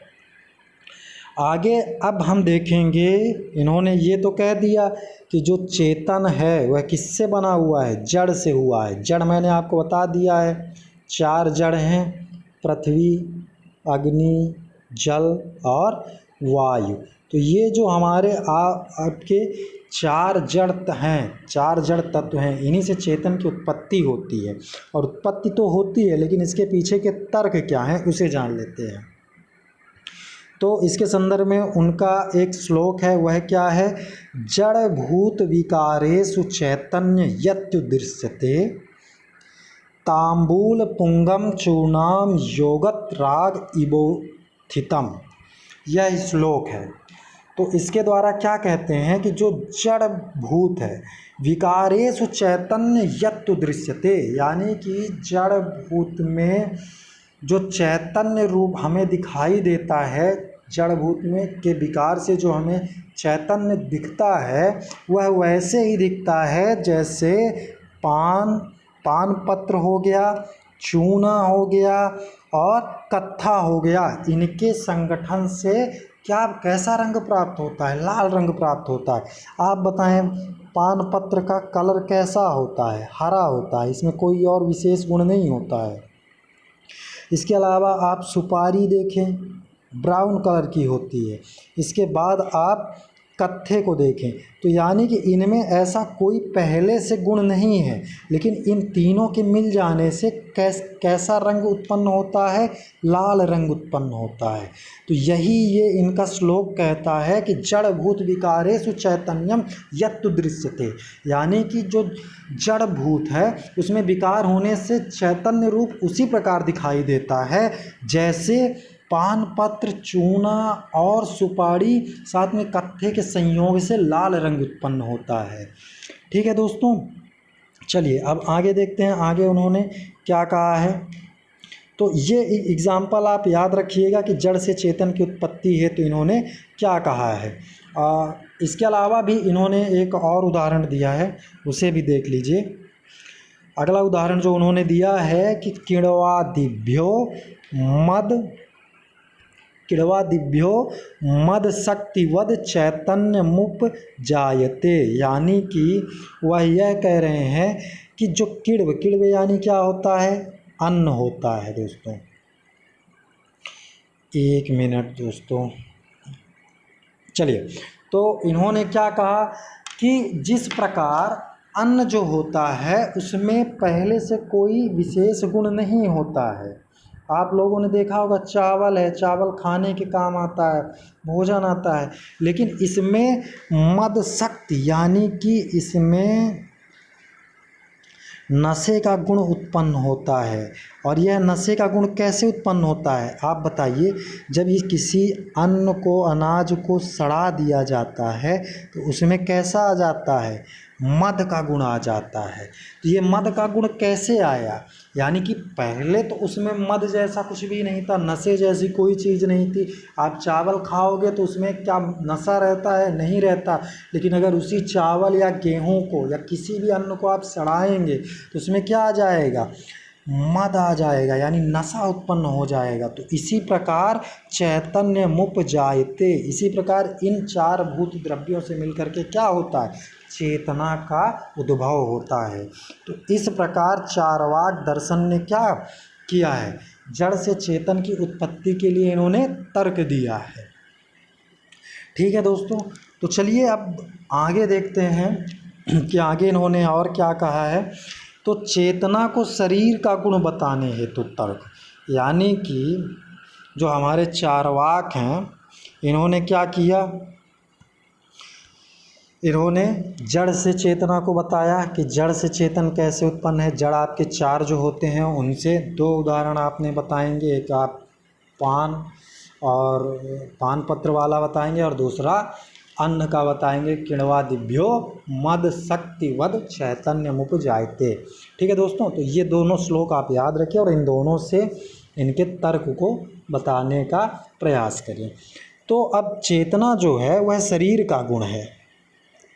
आगे अब हम देखेंगे, इन्होंने ये तो कह दिया कि जो चेतन है वह किससे बना हुआ है, जड़ से हुआ है। जड़ मैंने आपको बता दिया है, चार जड़ हैं, पृथ्वी, अग्नि, जल और वायु। तो ये जो हमारे आपके चार जड़ हैं, चार जड़ तत्व हैं, इन्हीं से चेतन की उत्पत्ति होती है। और उत्पत्ति तो होती है लेकिन इसके पीछे के तर्क क्या हैं उसे जान लेते हैं। तो इसके संदर्भ में उनका एक श्लोक है, वह क्या है, जड़ भूत विकारेषु चैतन्य यत्युदृश्यते तांबूल पुंगम चूर्णाम योगत राग इबोथितम। यह श्लोक है। तो इसके द्वारा क्या कहते हैं कि जो जड़ भूत है, विकारेषु चैतन्य यत्तु दृश्यते, यानी कि जड़ भूत में जो चैतन्य रूप हमें दिखाई देता है, जड़ भूत में के विकार से जो हमें चैतन्य दिखता है वह वैसे ही दिखता है जैसे पान पत्र हो गया, चूना हो गया और कत्था हो गया। इनके संगठन से क्या कैसा रंग प्राप्त होता है, लाल रंग प्राप्त होता है। आप बताएं, पान पत्र का कलर कैसा होता है, हरा होता है, इसमें कोई और विशेष गुण नहीं होता है। इसके अलावा आप सुपारी देखें, ब्राउन कलर की होती है। इसके बाद आप कत्थे को देखें, तो यानी कि इनमें ऐसा कोई पहले से गुण नहीं है, लेकिन इन तीनों के मिल जाने से कैसा रंग उत्पन्न होता है, लाल रंग उत्पन्न होता है। तो यही ये इनका श्लोक कहता है कि जड़ भूत विकारेषु चैतन्यम यत्तु दृश्यते, यानी कि जो जड़ भूत है उसमें विकार होने से चैतन्य रूप उसी प्रकार दिखाई देता है जैसे पान पत्र, चूना और सुपारी साथ में कत्थे के संयोग से लाल रंग उत्पन्न होता है। ठीक है दोस्तों, चलिए अब आगे देखते हैं, आगे उन्होंने क्या कहा है। तो ये एग्जाम्पल आप याद रखिएगा कि जड़ से चेतन की उत्पत्ति है, तो इन्होंने क्या कहा है। इसके अलावा भी इन्होंने एक और उदाहरण दिया है, उसे भी देख लीजिए। अगला उदाहरण जो उन्होंने दिया है कि किड़वादिभ्यो मद शक्तिवद चैतन्य मुप जायते, यानी कि वह यह कह रहे हैं कि जो किड़वे यानी क्या होता है, अन्न होता है। दोस्तों एक मिनट दोस्तों, चलिए, तो इन्होंने क्या कहा कि जिस प्रकार अन्न जो होता है उसमें पहले से कोई विशेष गुण नहीं होता है। आप लोगों ने देखा होगा, चावल है, चावल खाने के काम आता है, भोजन आता है, लेकिन इसमें मद शक्ति यानी कि इसमें नशे का गुण उत्पन्न होता है। और यह नशे का गुण कैसे उत्पन्न होता है आप बताइए। जब ये किसी अन्न को, अनाज को सड़ा दिया जाता है तो उसमें कैसा आ जाता है, मद का गुण आ जाता है। तो ये मद का गुण कैसे आया, यानी कि पहले तो उसमें मद जैसा कुछ भी नहीं था, नशे जैसी कोई चीज़ नहीं थी। आप चावल खाओगे तो उसमें क्या नशा रहता है, नहीं रहता। लेकिन अगर उसी चावल या गेहूं को या किसी भी अन्न को आप सड़ाएंगे तो उसमें क्या आ जाएगा, मद आ जाएगा, यानी नशा उत्पन्न हो जाएगा। तो इसी प्रकार चैतन्य मुपजायते, इसी प्रकार इन चार भूत द्रव्यों से मिलकर के क्या होता है, चेतना का उद्भव होता है। तो इस प्रकार चार्वाक दर्शन ने क्या किया है, जड़ से चेतन की उत्पत्ति के लिए इन्होंने तर्क दिया है। ठीक है दोस्तों, तो चलिए अब आगे देखते हैं कि आगे इन्होंने और क्या कहा है। तो चेतना को शरीर का गुण बताने हेतु तर्क, यानी कि जो हमारे चार्वाक हैं इन्होंने क्या किया, इन्होंने जड़ से चेतना को बताया कि जड़ से चेतन कैसे उत्पन्न है। जड़ आपके चार जो होते हैं उनसे दो उदाहरण आपने बताएंगे, एक आप पान और पान पत्र वाला बताएंगे और दूसरा अन्न का बताएंगे, किण्वा दिभ्यो मद शक्तिवद चैतन्य मुपजायते। ठीक है दोस्तों, तो ये दोनों श्लोक आप याद रखें और इन दोनों से इनके तर्क को बताने का प्रयास करें। तो अब चेतना जो है वह शरीर का गुण है।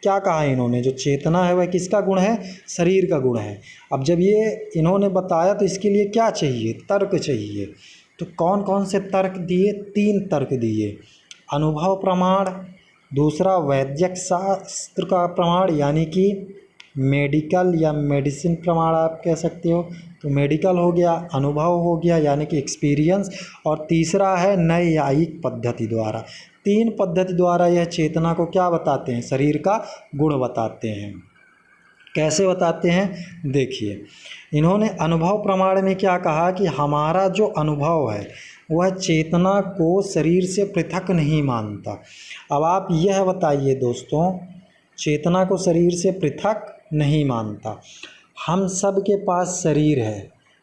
क्या कहा इन्होंने, जो चेतना है वह किसका गुण है, शरीर का गुण है। अब जब ये इन्होंने बताया तो इसके लिए क्या चाहिए, तर्क चाहिए। तो कौन कौन से तर्क दिए, तीन तर्क दिए। अनुभव प्रमाण, दूसरा वैद्यक शास्त्र का प्रमाण यानी कि मेडिकल या मेडिसिन प्रमाण आप कह सकते हो। तो मेडिकल हो गया, अनुभव हो गया यानी कि एक्सपीरियंस, और तीसरा है नैयायिक पद्धति द्वारा। तीन पद्धति द्वारा यह चेतना को क्या बताते हैं, शरीर का गुण बताते हैं। कैसे बताते हैं देखिए, इन्होंने अनुभव प्रमाण में क्या कहा कि हमारा जो अनुभव है वह चेतना को शरीर से पृथक नहीं मानता। अब आप यह बताइए दोस्तों, चेतना को शरीर से पृथक नहीं मानता। हम सब के पास शरीर है,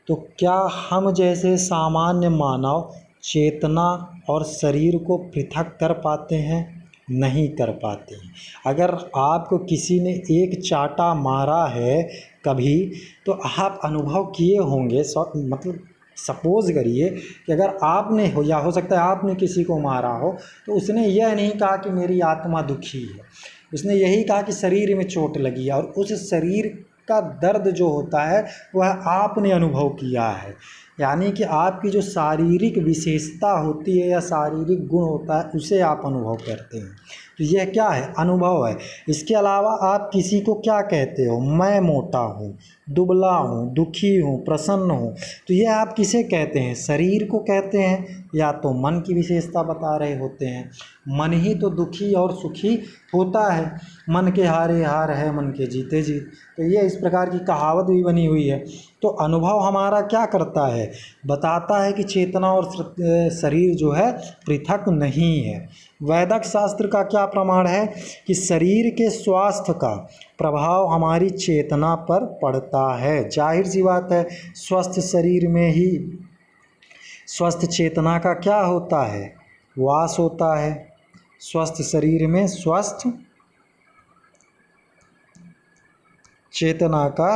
तो क्या हम जैसे सामान्य मानव चेतना और शरीर को पृथक कर पाते हैं, नहीं कर पाते हैं। अगर आपको किसी ने एक चाटा मारा है कभी, तो आप अनुभव किए होंगे, मतलब सपोज़ करिए कि अगर आपने या हो सकता है आपने किसी को मारा हो, तो उसने यह नहीं कहा कि मेरी आत्मा दुखी है, उसने यही कहा कि शरीर में चोट लगी है, और उस शरीर का दर्द जो होता है वह आपने अनुभव किया है। यानी कि आपकी जो शारीरिक विशेषता होती है या शारीरिक गुण होता है उसे आप अनुभव करते हैं। तो यह क्या है, अनुभव है। इसके अलावा आप किसी को क्या कहते हो, मैं मोटा हूँ, दुबला हूँ, दुखी हूँ, प्रसन्न हूँ, तो यह आप किसे कहते हैं, शरीर को कहते हैं, या तो मन की विशेषता बता रहे होते हैं। मन ही तो दुखी और सुखी होता है, मन के हारे हार है, मन के जीते जीत। तो ये इस प्रकार की कहावत भी बनी हुई है। तो अनुभव हमारा क्या करता है, बताता है कि चेतना और शरीर जो है पृथक नहीं है। वैदिक शास्त्र का क्या प्रमाण है कि शरीर के स्वास्थ्य का प्रभाव हमारी चेतना पर पड़ता है। जाहिर सी बात है, स्वस्थ शरीर में ही स्वस्थ चेतना का क्या होता है, वास होता है। स्वस्थ शरीर में स्वस्थ चेतना का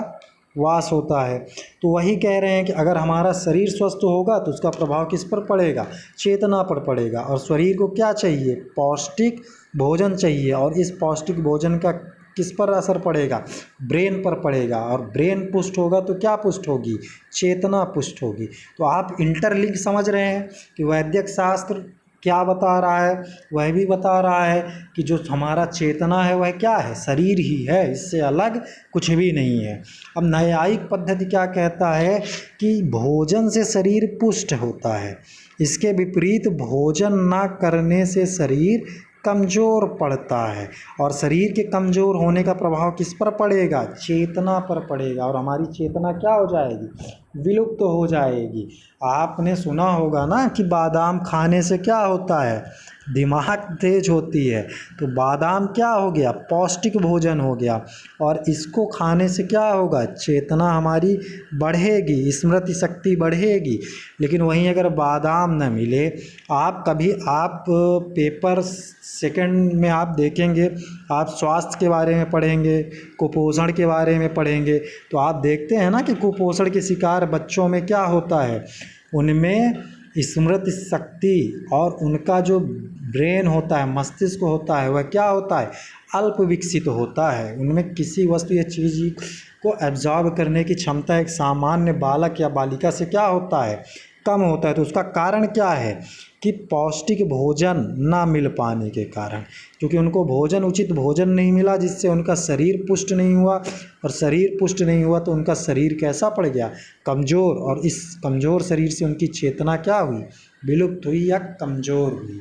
वास होता है। तो वही कह रहे हैं कि अगर हमारा शरीर स्वस्थ होगा तो उसका प्रभाव किस पर पड़ेगा, चेतना पर पड़ेगा। और शरीर को क्या चाहिए, पौष्टिक भोजन चाहिए, और इस पौष्टिक भोजन का किस पर असर पड़ेगा, ब्रेन पर पड़ेगा। और ब्रेन पुष्ट होगा तो क्या पुष्ट होगी, चेतना पुष्ट होगी। तो आप इंटरलिंक समझ रहे हैं कि वैदिक शास्त्र क्या बता रहा है, वह भी बता रहा है कि जो हमारा चेतना है वह क्या है, शरीर ही है, इससे अलग कुछ भी नहीं है। अब न्यायिक पद्धति क्या कहता है कि भोजन से शरीर पुष्ट होता है, इसके विपरीत भोजन ना करने से शरीर कमज़ोर पड़ता है। और शरीर के कमज़ोर होने का प्रभाव किस पर पड़ेगा, चेतना पर पड़ेगा, और हमारी चेतना क्या हो जाएगी, विलुप्त हो जाएगी। आपने सुना होगा ना कि बादाम खाने से क्या होता है, दिमाग तेज होती है। तो बादाम क्या हो गया, पौष्टिक भोजन हो गया, और इसको खाने से क्या होगा, चेतना हमारी बढ़ेगी, स्मृति शक्ति बढ़ेगी। लेकिन वहीं अगर बादाम न मिले, आप पेपर सेकंड में आप देखेंगे, आप स्वास्थ्य के बारे में पढ़ेंगे, कुपोषण के बारे में पढ़ेंगे, तो आप देखते हैं ना कि कुपोषण के शिकार बच्चों में क्या होता है, उनमें स्मृति शक्ति और उनका जो ब्रेन होता है, मस्तिष्क होता है, वह क्या होता है, अल्प विकसित होता है। उनमें किसी वस्तु या चीज़ को एब्जॉर्ब करने की क्षमता एक सामान्य बालक या बालिका से क्या होता है, कम होता है। तो उसका कारण क्या है कि पौष्टिक भोजन ना मिल पाने के कारण, क्योंकि उनको भोजन, उचित भोजन नहीं मिला, जिससे उनका शरीर पुष्ट नहीं हुआ, और शरीर पुष्ट नहीं हुआ तो उनका शरीर कैसा पड़ गया, कमज़ोर। और इस कमज़ोर शरीर से उनकी चेतना क्या हुई, विलुप्त हुई या कमज़ोर हुई।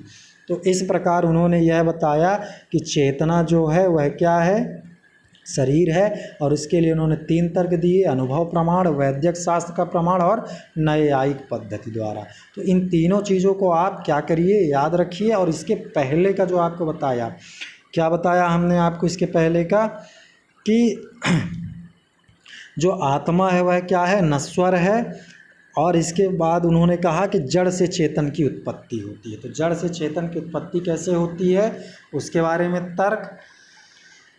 तो इस प्रकार उन्होंने यह बताया कि चेतना जो है वह क्या है, शरीर है। और इसके लिए उन्होंने 3 तर्क दिए, अनुभव प्रमाण, वैद्यक शास्त्र का प्रमाण और न्यायिक पद्धति द्वारा। तो इन तीनों चीज़ों को आप क्या करिए, याद रखिए। और इसके पहले का जो आपको बताया, क्या बताया हमने आपको इसके पहले का, कि जो आत्मा है वह क्या है, नश्वर है। और इसके बाद उन्होंने कहा कि जड़ से चेतन की उत्पत्ति होती है। तो जड़ से चेतन की उत्पत्ति कैसे होती है, उसके बारे में तर्क।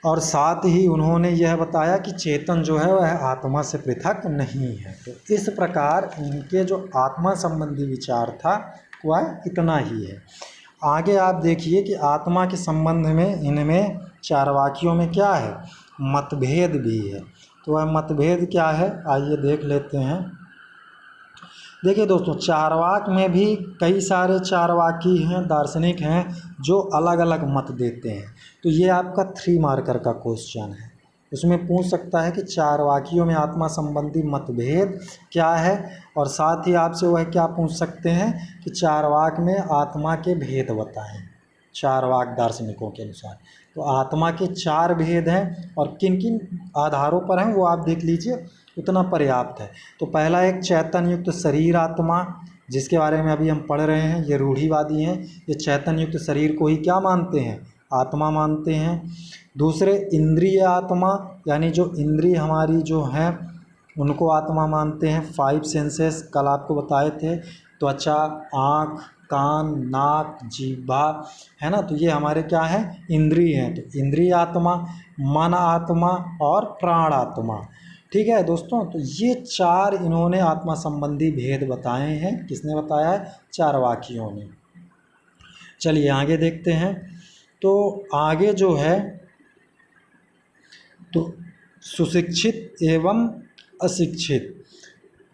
और साथ ही उन्होंने यह बताया कि चेतन जो है वह आत्मा से पृथक नहीं है। तो इस प्रकार इनके जो आत्मा संबंधी विचार था वह इतना ही है। आगे आप देखिए कि आत्मा के संबंध में इनमें चारवाकियों में क्या है, मतभेद भी है। तो वह मतभेद क्या है, आइए देख लेते हैं। देखिए दोस्तों, चारवाक में भी कई सारे चारवाकी हैं, दार्शनिक हैं, जो अलग अलग मत देते हैं। तो ये आपका 3 मार्कर का क्वेश्चन है। उसमें पूछ सकता है कि चारवाकियों में आत्मा संबंधी मतभेद क्या है, और साथ ही आपसे वह क्या पूछ सकते हैं कि चारवाक में आत्मा के भेद बताएं, चारवाक दार्शनिकों के अनुसार। तो आत्मा के 4 भेद हैं, और किन किन आधारों पर हैं वो आप देख लीजिए, उतना पर्याप्त है। तो पहला एक चैतन्य युक्त शरीर आत्मा, जिसके बारे में अभी हम पढ़ रहे हैं, ये रूढ़िवादी हैं। ये चैतन्य युक्त शरीर को ही क्या मानते हैं, आत्मा मानते हैं। दूसरे इंद्रिय आत्मा, यानी जो इंद्रिय हमारी जो हैं उनको आत्मा मानते हैं। 5 सेंसेस कल आपको बताए थे, त्वचा, आँख, कान, नाक, जीभा, है ना। तो ये हमारे क्या है, इंद्रिय हैं। तो इंद्रिय आत्मा, मन आत्मा और प्राण आत्मा। ठीक है दोस्तों, तो ये 4 इन्होंने आत्मा संबंधी भेद बताए हैं। किसने बताया है, चारवाकियों ने। चलिए आगे देखते हैं। तो आगे जो है, तो सुशिक्षित एवं अशिक्षित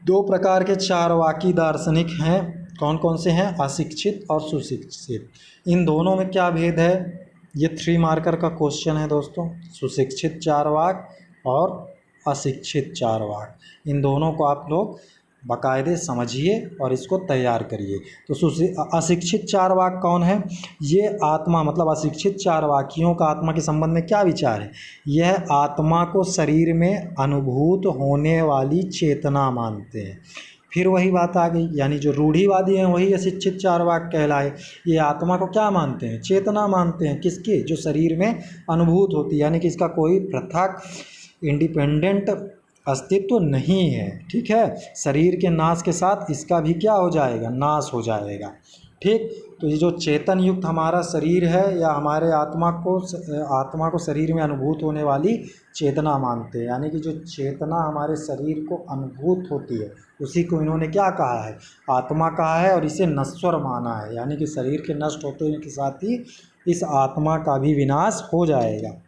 2 प्रकार के चारवाकी दार्शनिक हैं। कौन कौन से हैं, अशिक्षित और सुशिक्षित। इन दोनों में क्या भेद है, ये 3 मार्कर का क्वेश्चन है दोस्तों। सुशिक्षित चारवाक और अशिक्षित चारवाक, इन दोनों को आप लोग बाकायदे समझिए और इसको तैयार करिए। तो अशिक्षित चारवाक कौन है, ये आत्मा मतलब अशिक्षित चारवाकियों का आत्मा के संबंध में क्या विचार है, यह आत्मा को शरीर में अनुभूत होने वाली चेतना मानते हैं। फिर वही बात आ गई, यानी जो रूढ़िवादी हैं वही अशिक्षित चारवाक कहलाए। ये आत्मा को क्या मानते हैं, चेतना मानते हैं। किसकी, जो शरीर में अनुभूत होती है, यानी कि इसका कोई पृथक इंडिपेंडेंट अस्तित्व नहीं है। ठीक है, शरीर के नाश के साथ इसका भी क्या हो जाएगा, नाश हो जाएगा। ठीक, तो ये जो चेतन युक्त हमारा शरीर है, या हमारे आत्मा को शरीर में अनुभूत होने वाली चेतना मानते हैं। यानी कि जो चेतना हमारे शरीर को अनुभूत होती है उसी को इन्होंने क्या कहा है, आत्मा कहा है। और इसे नश्वर माना है, यानी कि शरीर के नष्ट होते के साथ ही इस आत्मा का भी विनाश हो जाएगा।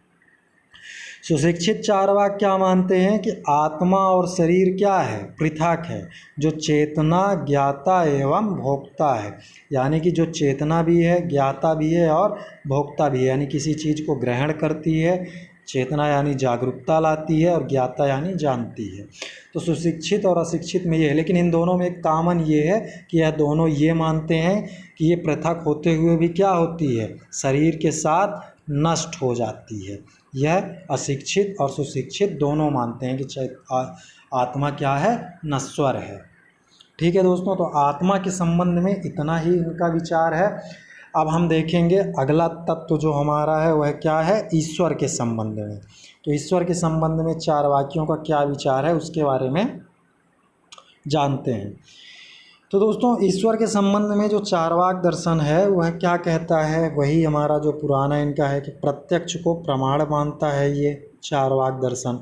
सुशिक्षित चारवाक क्या मानते हैं कि आत्मा और शरीर क्या है, पृथक है। जो चेतना ज्ञाता एवं भोक्ता है, यानी कि जो चेतना भी है, ज्ञाता भी है और भोक्ता भी है, यानी किसी चीज़ को ग्रहण करती है। चेतना यानी जागरूकता लाती है और ज्ञाता यानी जानती है। तो सुशिक्षित और अशिक्षित में ये है, लेकिन इन दोनों में एक कामन ये है कि यह दोनों ये मानते हैं कि ये पृथक होते हुए भी क्या होती है, शरीर के साथ नष्ट हो जाती है। यह अशिक्षित और सुशिक्षित दोनों मानते हैं कि आत्मा क्या है, नश्वर है। ठीक है दोस्तों, तो आत्मा के संबंध में इतना ही इनका विचार है। अब हम देखेंगे अगला तत्व जो हमारा है वह क्या है, ईश्वर के संबंध में। तो ईश्वर के संबंध में चारवाकियों का क्या विचार है उसके बारे में जानते हैं। तो दोस्तों ईश्वर के संबंध में जो चारवाक दर्शन है वह क्या कहता है, वही हमारा जो पुराना इनका है कि प्रत्यक्ष को प्रमाण मानता है ये चारवाक दर्शन,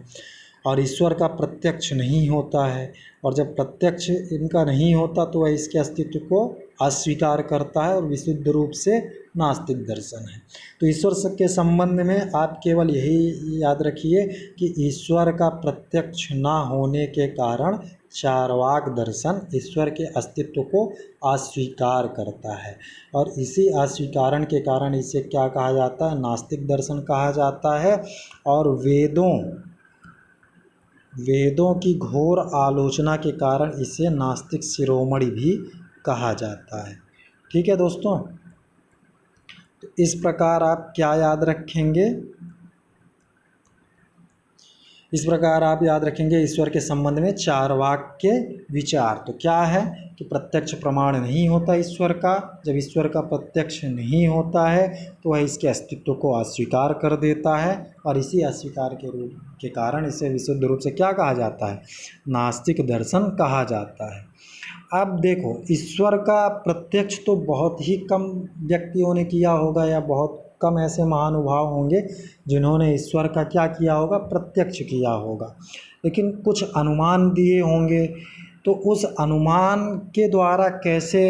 और ईश्वर का प्रत्यक्ष नहीं होता है, और जब प्रत्यक्ष इनका नहीं होता तो वह इसके अस्तित्व को अस्वीकार करता है, और विशुद्ध रूप से नास्तिक दर्शन है। तो ईश्वर के संबंध में आप केवल यही याद रखिए कि ईश्वर का प्रत्यक्ष ना होने के कारण चारवाक दर्शन ईश्वर के अस्तित्व को अस्वीकार करता है, और इसी अस्वीकरण के कारण इसे क्या कहा जाता है, नास्तिक दर्शन कहा जाता है। और वेदों की घोर आलोचना के कारण इसे नास्तिक शिरोमणि भी कहा जाता है। ठीक है दोस्तों, तो इस प्रकार आप क्या याद रखेंगे, इस प्रकार आप याद रखेंगे ईश्वर के संबंध में चारवाक के विचार। तो क्या है कि प्रत्यक्ष प्रमाण नहीं होता ईश्वर का, जब ईश्वर का प्रत्यक्ष नहीं होता है तो वह इसके अस्तित्व को अस्वीकार कर देता है, और इसी अस्वीकार के कारण इसे विशुद्ध रूप से क्या कहा जाता है, नास्तिक दर्शन कहा जाता है। अब देखो, ईश्वर का प्रत्यक्ष तो बहुत ही कम व्यक्तियों ने किया होगा, या बहुत कम ऐसे महानुभाव होंगे जिन्होंने ईश्वर का क्या किया होगा, प्रत्यक्ष किया होगा, लेकिन कुछ अनुमान दिए होंगे। तो उस अनुमान के द्वारा कैसे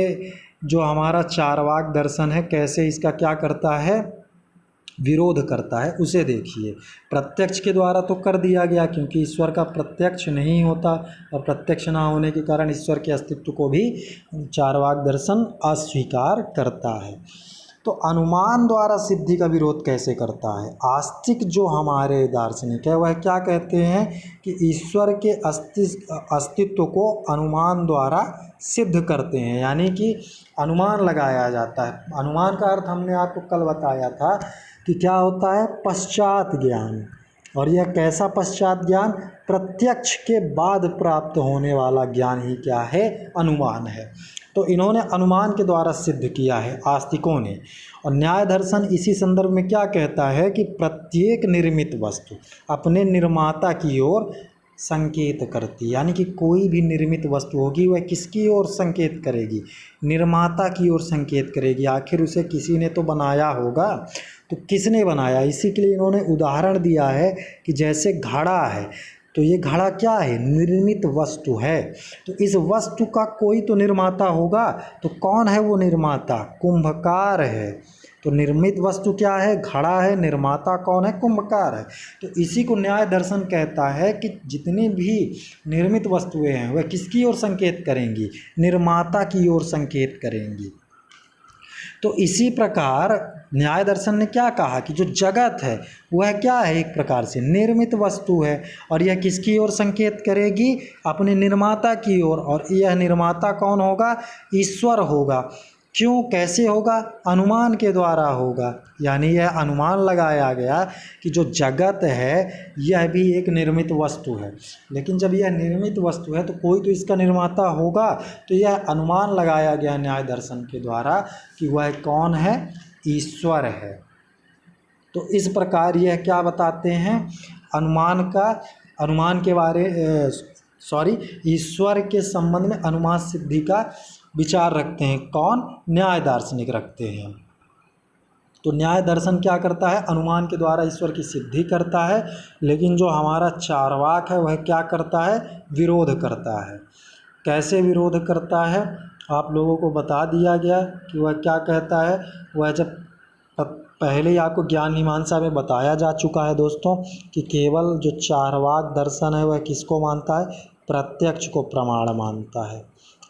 जो हमारा चारवाक दर्शन है कैसे इसका क्या करता है, विरोध करता है, उसे देखिए। प्रत्यक्ष के द्वारा तो कर दिया गया, क्योंकि ईश्वर का प्रत्यक्ष नहीं होता, और प्रत्यक्ष ना होने के कारण ईश्वर के अस्तित्व को भी चारवाक दर्शन अस्वीकार करता है। तो अनुमान द्वारा सिद्धि का विरोध कैसे करता है, आस्तिक जो हमारे दार्शनिक है वह क्या कहते हैं कि ईश्वर के अस्तित्व को अनुमान द्वारा सिद्ध करते हैं, यानी कि अनुमान लगाया जाता है। अनुमान का अर्थ हमने आपको कल बताया था कि क्या होता है, पश्चात ज्ञान। और यह कैसा पश्चात ज्ञान, प्रत्यक्ष के बाद प्राप्त होने वाला ज्ञान ही क्या है, अनुमान है। तो इन्होंने अनुमान के द्वारा सिद्ध किया है आस्तिकों ने। और न्याय दर्शन इसी संदर्भ में क्या कहता है कि प्रत्येक निर्मित वस्तु अपने निर्माता की ओर संकेत करती, यानी कि कोई भी निर्मित वस्तु होगी वह किसकी ओर संकेत करेगी, निर्माता की ओर संकेत करेगी। आखिर उसे किसी ने तो बनाया होगा, तो किसने बनाया, इसी के लिए इन्होंने उदाहरण दिया है कि जैसे घड़ा है, तो ये घड़ा क्या है, निर्मित वस्तु है, तो इस वस्तु का कोई तो निर्माता होगा, तो कौन है वो निर्माता, कुंभकार है। तो निर्मित वस्तु क्या है, घड़ा है, निर्माता कौन है, कुंभकार है। तो इसी को न्याय दर्शन कहता है कि जितनी भी निर्मित वस्तुएं हैं वह किसकी ओर संकेत करेंगी, निर्माता की ओर संकेत करेंगी। तो इसी प्रकार न्याय दर्शन ने क्या कहा कि जो जगत है वह क्या है, एक प्रकार से निर्मित वस्तु है, और यह किसकी ओर संकेत करेगी, अपने निर्माता की ओर। और यह निर्माता कौन होगा, ईश्वर होगा। क्यों, कैसे होगा, अनुमान के द्वारा होगा। यानी यह अनुमान लगाया गया कि जो जगत है यह भी एक निर्मित वस्तु है, लेकिन जब यह निर्मित वस्तु है तो कोई तो इसका निर्माता होगा। तो यह अनुमान लगाया गया न्याय दर्शन के द्वारा कि वह कौन है, ईश्वर है। तो इस प्रकार यह क्या बताते हैं, अनुमान के बारे ईश्वर के संबंध में अनुमान सिद्धि का विचार रखते हैं। कौन, न्याय दार्शनिक रखते हैं। तो न्याय दर्शन क्या करता है, अनुमान के द्वारा ईश्वर की सिद्धि करता है, लेकिन जो हमारा चारवाक है वह क्या करता है, विरोध करता है। कैसे विरोध करता है, आप लोगों को बता दिया गया कि वह क्या कहता है। वह जब पहले ही आपको ज्ञान मीमांसा में बताया जा चुका है दोस्तों कि केवल जो चारवाक दर्शन है वह किसको मानता है, प्रत्यक्ष को प्रमाण मानता है,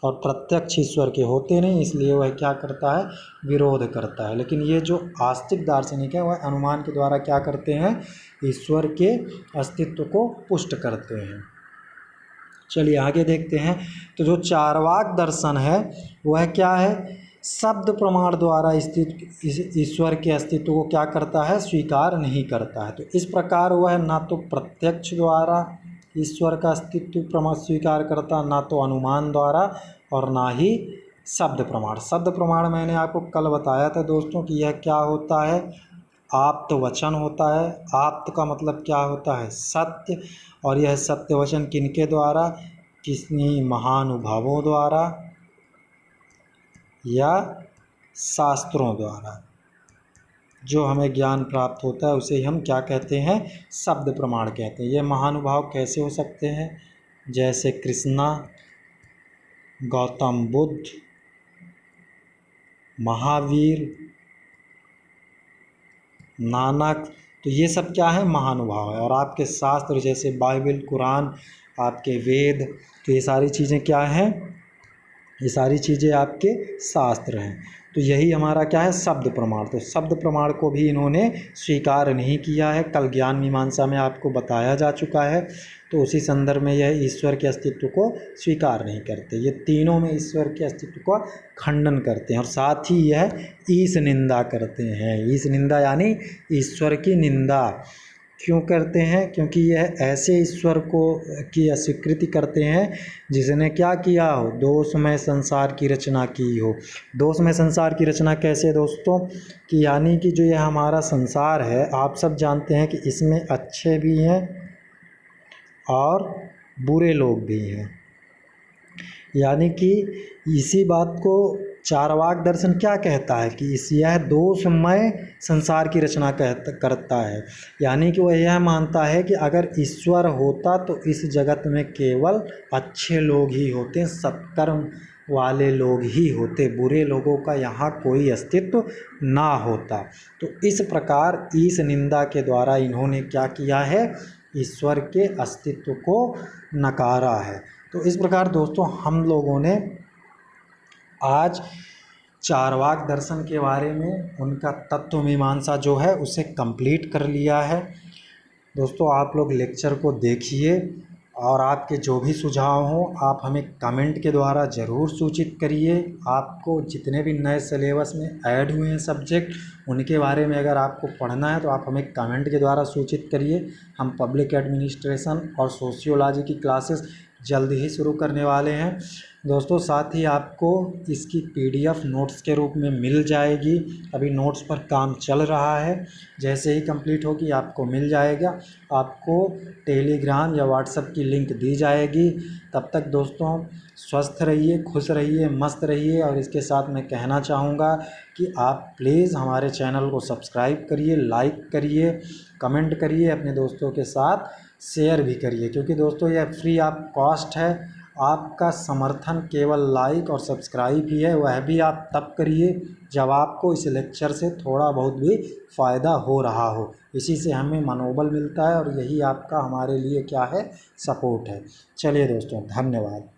और प्रत्यक्ष ईश्वर के होते नहीं, इसलिए वह क्या करता है, विरोध करता है। लेकिन ये जो आस्तिक दार्शनिक है वह अनुमान के द्वारा क्या करते हैं, ईश्वर के अस्तित्व को पुष्ट करते हैं। चलिए आगे देखते हैं। तो जो चारवाक दर्शन है वह क्या है, शब्द प्रमाण द्वारा ईश्वर के अस्तित्व को क्या करता है, स्वीकार नहीं करता है। तो इस प्रकार वह ना तो प्रत्यक्ष द्वारा ईश्वर का अस्तित्व प्रमाण स्वीकार करता, ना तो अनुमान द्वारा और ना ही शब्द प्रमाण। शब्द प्रमाण मैंने आपको कल बताया था दोस्तों कि यह क्या होता है, आप्त वचन होता है। आप्त का मतलब क्या होता है, सत्य, और यह सत्य वचन किनके द्वारा, किसी महानुभावों द्वारा या शास्त्रों द्वारा जो हमें ज्ञान प्राप्त होता है उसे ही हम क्या कहते हैं, शब्द प्रमाण कहते हैं। ये महानुभाव कैसे हो सकते हैं, जैसे कृष्णा, गौतम बुद्ध, महावीर, नानक, तो ये सब क्या है, महानुभाव है। और आपके शास्त्र जैसे बाइबल, कुरान, आपके वेद, तो ये सारी चीज़ें क्या हैं, ये सारी चीज़ें आपके शास्त्र हैं। तो यही हमारा क्या है, शब्द प्रमाण। तो शब्द प्रमाण को भी इन्होंने स्वीकार नहीं किया है, कल ज्ञान मीमांसा में आपको बताया जा चुका है। तो उसी संदर्भ में यह ईश्वर के अस्तित्व को स्वीकार नहीं करते। ये तीनों में ईश्वर के अस्तित्व का खंडन करते हैं और साथ ही यह ईश निंदा करते हैं। ईश निंदा यानी ईश्वर की निंदा क्यों करते हैं, क्योंकि यह ऐसे ईश्वर को की अस्वीकृति करते हैं जिसने क्या किया हो, दोषमय संसार की रचना की हो। दोषमय संसार की रचना कैसे दोस्तों, कि यानी कि जो यह हमारा संसार है, आप सब जानते हैं कि इसमें अच्छे भी हैं और बुरे लोग भी हैं। यानी कि इसी बात को चारवाक दर्शन क्या कहता है कि यह दोषमय संसार की रचना करता है। यानी कि वह यह मानता है कि अगर ईश्वर होता तो इस जगत में केवल अच्छे लोग ही होते, सत्कर्म वाले लोग ही होते, बुरे लोगों का यहाँ कोई अस्तित्व ना होता। तो इस प्रकार ईश निंदा के द्वारा इन्होंने क्या किया है, ईश्वर के अस्तित्व को नकारा है। तो इस प्रकार दोस्तों हम लोगों ने आज चारवाक दर्शन के बारे में उनका तत्व मीमांसा जो है उसे कंप्लीट कर लिया है। दोस्तों आप लोग लेक्चर को देखिए और आपके जो भी सुझाव हों आप हमें कमेंट के द्वारा ज़रूर सूचित करिए। आपको जितने भी नए सिलेबस में ऐड हुए हैं सब्जेक्ट उनके बारे में अगर आपको पढ़ना है तो आप हमें कमेंट के द्वारा सूचित करिए। हम पब्लिक एडमिनिस्ट्रेशन और सोशियोलॉजी की क्लासेस जल्द ही शुरू करने वाले हैं दोस्तों। साथ ही आपको इसकी PDF नोट्स के रूप में मिल जाएगी। अभी नोट्स पर काम चल रहा है, जैसे ही कंप्लीट होगी आपको मिल जाएगा। आपको टेलीग्राम या व्हाट्सएप की लिंक दी जाएगी। तब तक दोस्तों स्वस्थ रहिए, खुश रहिए, मस्त रहिए। और इसके साथ मैं कहना चाहूँगा कि आप प्लीज़ हमारे चैनल को सब्सक्राइब करिए, लाइक करिए, कमेंट करिए, अपने दोस्तों के साथ शेयर भी करिए, क्योंकि दोस्तों यह फ्री ऑफ कॉस्ट है। आपका समर्थन केवल लाइक और सब्सक्राइब ही है, वह भी आप तब करिए जब आपको इस लेक्चर से थोड़ा बहुत भी फ़ायदा हो रहा हो। इसी से हमें मनोबल मिलता है और यही आपका हमारे लिए क्या है, सपोर्ट है। चलिए दोस्तों, धन्यवाद।